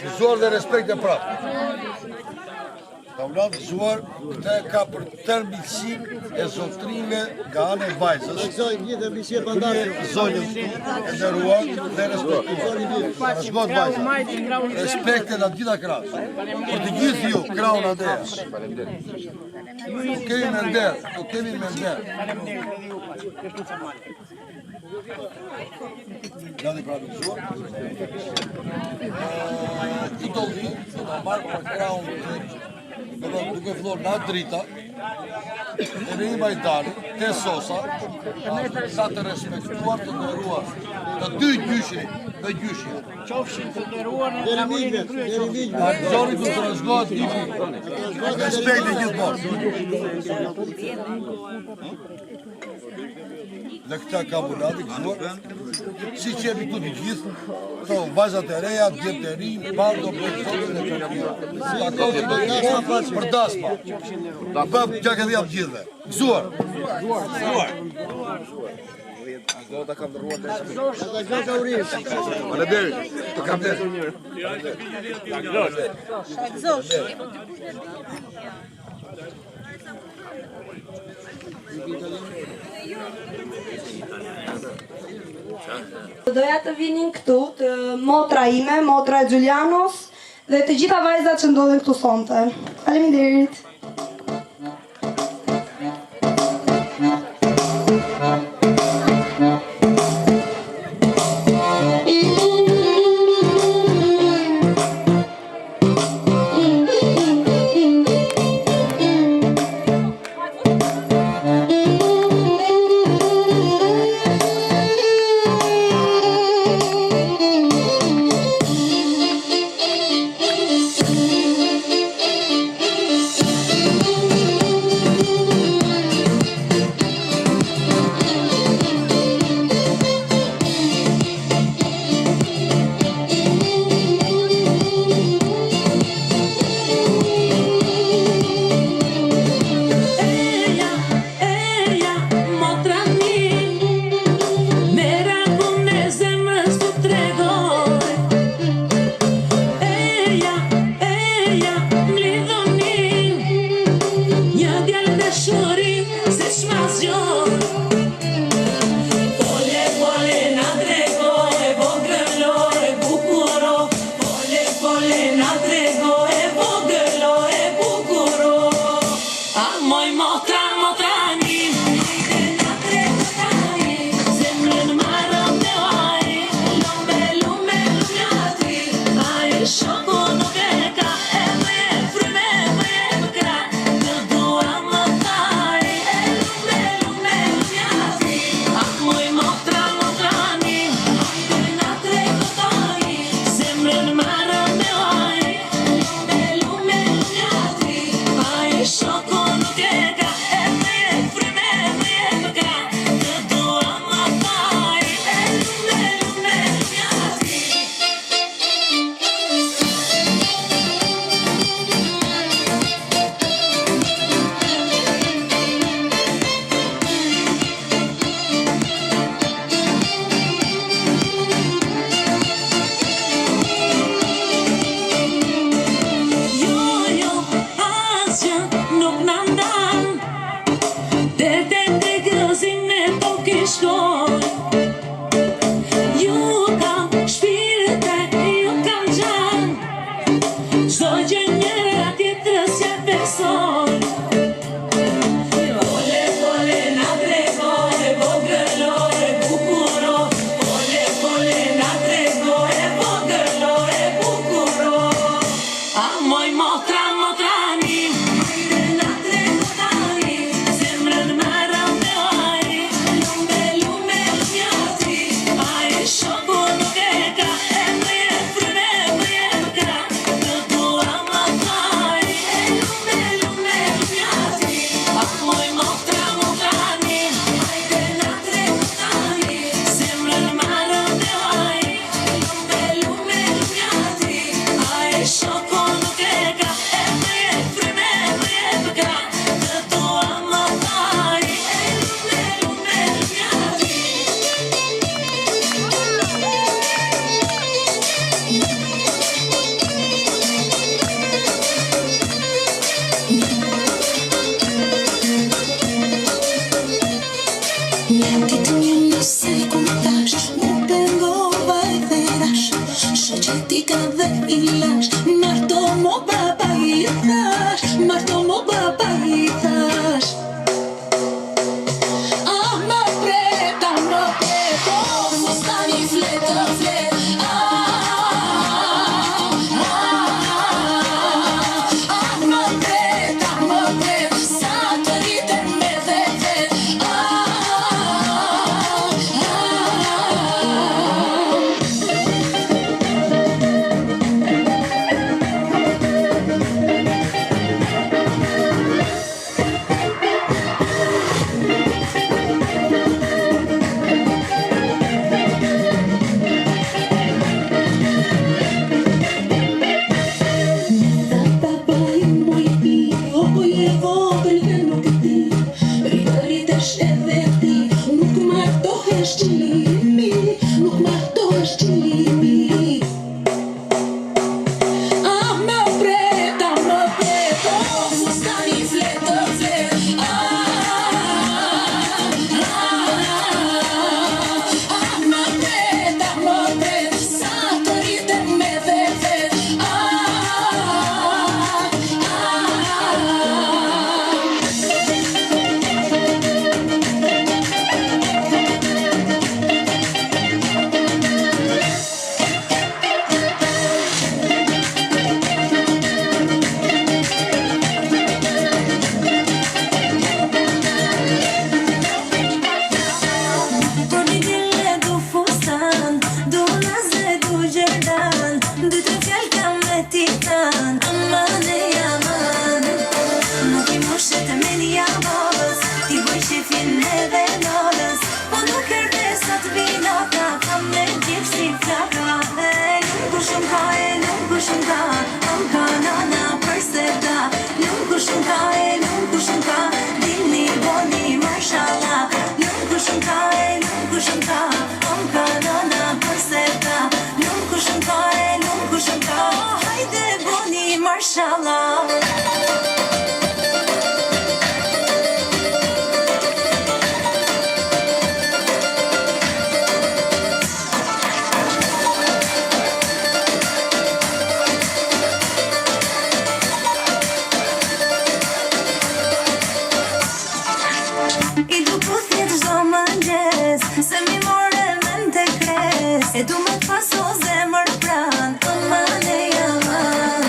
Gëzuar dhe respekt e prapë. Ka vëllat gëzuar, këta ka për tërë miqësin e zotrive nga anë e vajzës. Zonjën e nderuar dhe respektuar. Rashgot vajzës. Respekte në gjitha krasë. Për të gjithë ju, kraun adeja. Nuk kemi me nder. Gjadi pra të gëzuar. I do vi, do të marrë për kraun duke fillor nga drita, e në i Majdani, te Sosa, sa të respektuar të nderuar, të dy gjyshi dhe gjyshi. Qofshin të nderuar në tavolin e kryesor. Zori du të rëzgohet një respekt e gjithë dhe këta ka bulati gëzuar, si që jemi këtu të gjithë, këto vajzat e reja, djetë e ri, pardo, për për dasma. Bëb që ka dhja të gjithëve. Gëzuar. Zota kam dërruar të Faleminderit. Të kam dhe. Doja të vinin këtu, të motra ime, motra e Giulianos dhe të gjitha vajzat që ndodhen këtu sonte. Faleminderit. shifin edhe nalës Po nuk erdhe sa të vinata Kam me gjithë si flaka Nuk ku shumë ka nuk ku shumë ka Am ka nana përse da Nuk ku shumë ka nuk ku shumë ka Dini boni mashallah Nuk ku shumë ka nuk ku shumë ka Am ka nana përse da Nuk ku shumë ka nuk ku shumë ka Hajde boni mashallah Se mi more men të kres E du me paso zemër pran Amane jaman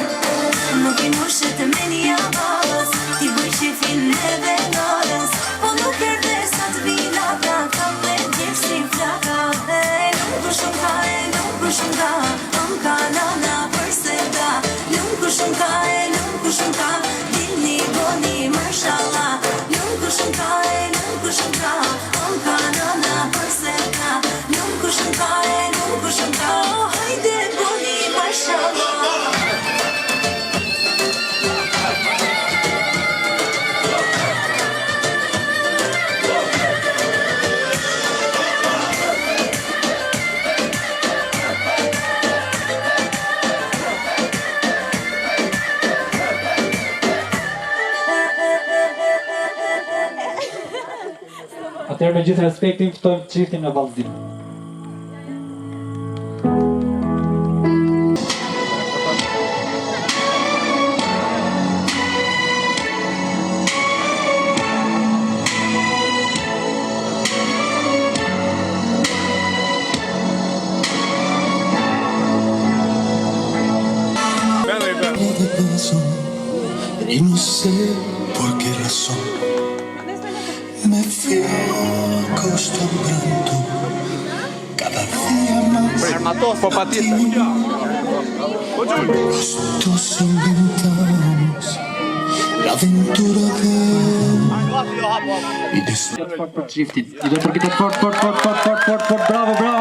Nuk I nushet me një javas Ti bëj shifin edhe nalës Po nuk erdhe sa të vinata Kam me gjithë si flaka Nuk ku shumë ka nuk ku shumë ka Am ka nana përse da Nuk ku shumë ka nuk ku shumë ka Dini boni mashallah Nuk ku shumë ka nuk ku shumë ka Am ka nana përse da Nuk ku shumë ka nuk ku shumë ka Hajde boni mashallah Atëherë me gjithë respektin ftojmë çiftin në vallëzim. Y no sé por qué razón me fui acostumbrando cada día más a ti. Juntos inventamos la aventura de y después Fort për çiftin. I do përpitet fort. Bravo.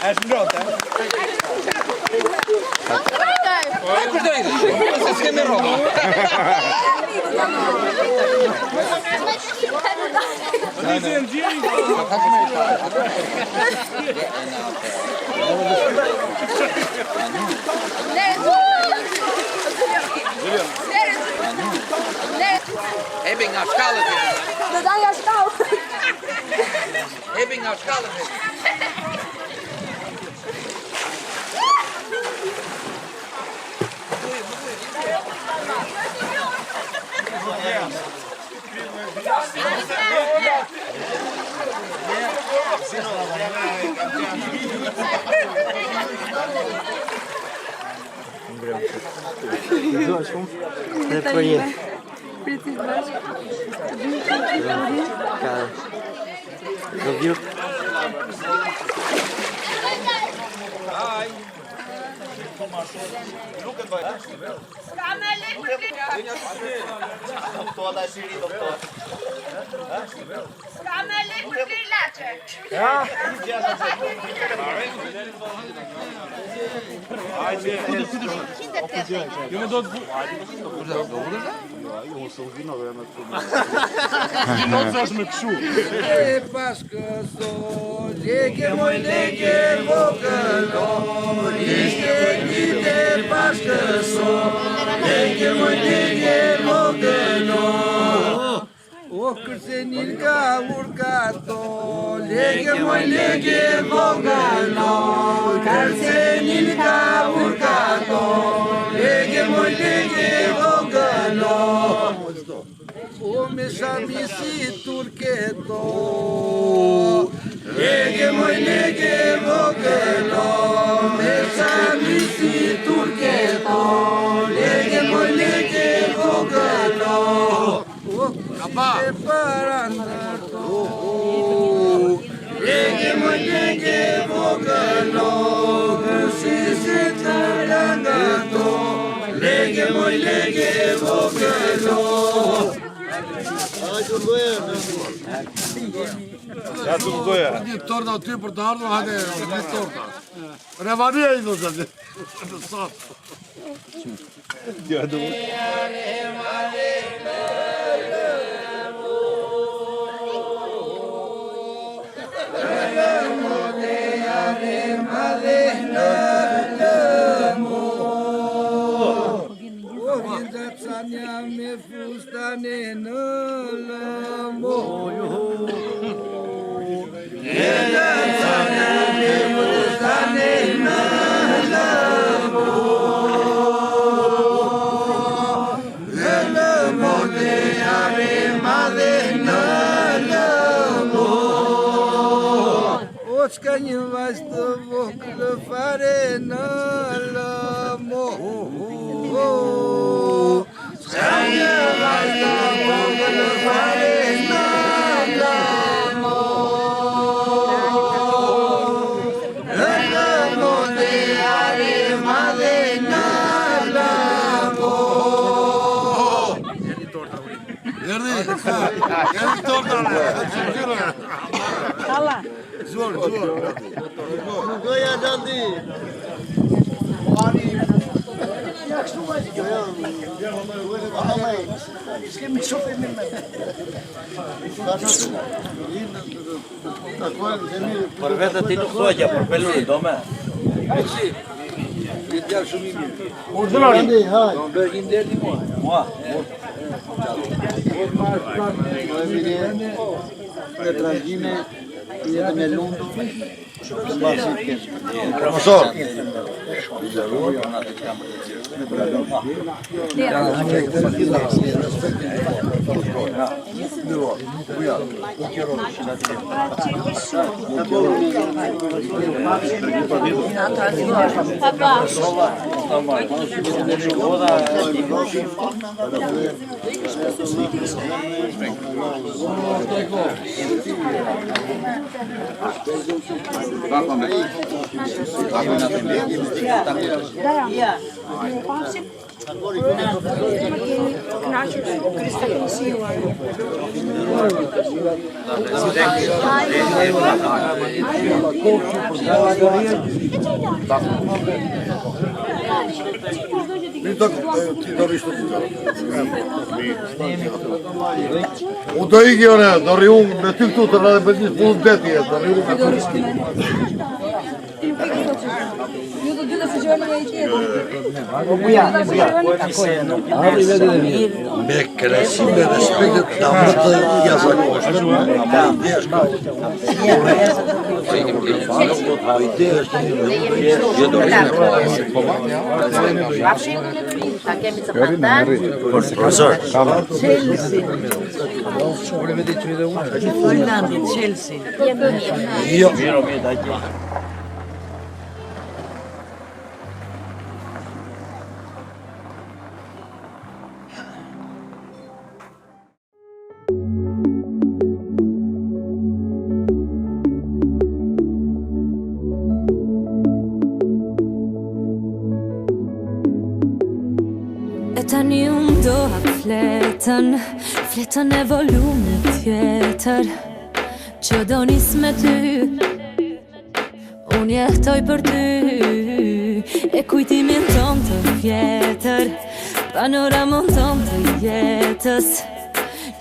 Është ngrohtë. Se s'kemi rroba. Heb ik nou schallen? Dat aan jouw schouw. Heb ik nou schallen? Dua shumë dhe për jetë. Pritit bashkë. Ka do vju. Ska me elektrikë. Ska me elektrikë ilaçe. Ju më do të është me këshu. E paskëso, leke moj leke vogëlo, ishte kite paskëso, leke moj leke vogëlo. O kërcenin ka urkato, leke moj leke vogëlo, kërcenin ka urkato, leke moj leke vogëlo. O me shamisi turketo, leke moj leke moj leke vogëlo. Ja të mëzoja. Një torta ty për të ardhur, hajde, një torta. Revania i do zëllë. Në sot. Ja, du. Me fustane në lëmo. Me fustane në lëmo. Në lëmo të jare madhe në lëmo. O s'ka një vajzë të vogël fare në lëmo. Ska një vajzë të vogël fare në lëmo. Në lëmo të jare madhe në lëmo. Erdi torta. Hala. Zor. Goja Gjandi. S'kemi shofe me me. Për vetë ti nuk thua që për pelurin do me. Një djalë shumë i mirë. Gjandi, haj. Do më bërë një ndërë një mua. Mua. Në trajime, jetën e lundu, të mbasi të kesh. Profesor. U do i gjone, do rri unë me ty këtu të rrë dhe një punë deti e, do rri unë me ty. Ju do dy të sëgjoni me i tjetër. Me kresim, me respektet, da më të jasakoshtën, ma ide është ka. Ide është një do rrinë e profesor. Chelsea. Jo. Tani unë doha fletën e volumit tjetër që do nis me ty. Unë jehtoj për ty e kujtimin ton të vjetër, panoramon ton të jetës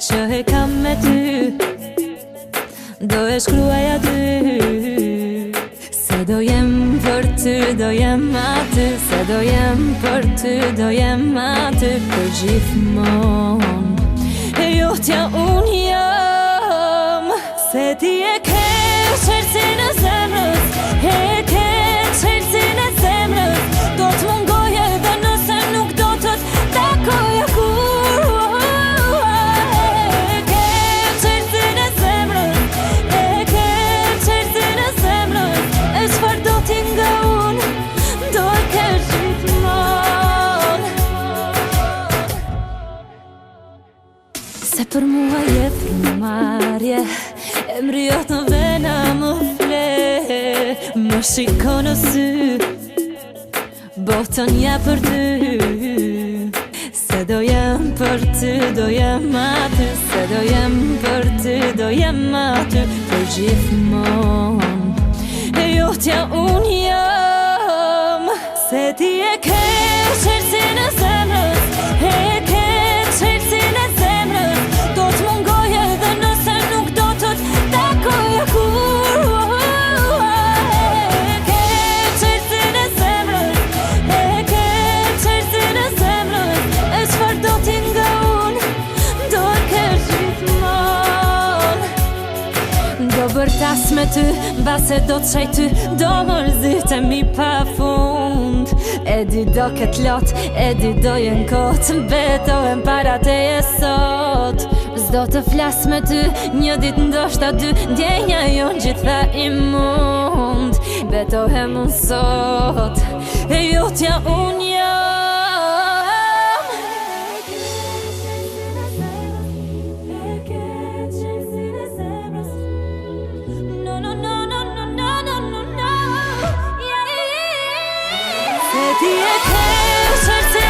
që e kam me ty. Do e shkruaj aty se do jem për ty, do jem aty, se do jem për ty, do jem aty për gjithmon. E jo t'ja unë jam, se ti e ke qërësin e zemrës, e ke qërësin e zemrës. Do t'mungoje dhe nëse nuk do të takoja kur. E ke qërësin e zemrës, e ke qërësin e zemrës. E çfarë do t'i nga unë, do e ke gjithmon. Se për mua je frimarje, emri jot në vena më fle. Më shiko në sy, botën ja për ty. do jem për ty, do jem aty. Se do jem për ty, do jem aty. Për gjithmonë e jotja unë jam. Se ti e ke qelsin e zemrës, e ke qelsin e zemrës. Do t'mungoj edhe nëse nuk do të takoja kur. E ke qelsin e zemrës, e ke qelsin e zemrës. E qfar do t'i nga unë, do e ke gjithmonë. Do bërtas me ty, base do t'qaj ty, do mërzitemi pa fund. E di do ket lot, e di do jen kot, betohem para teje sot. S'do të flas me ty, një dit ndoshta dy, ndjenja jon gjitha imund. Betohem unë sot, e jotja unë jam. Se ti e ke qelsin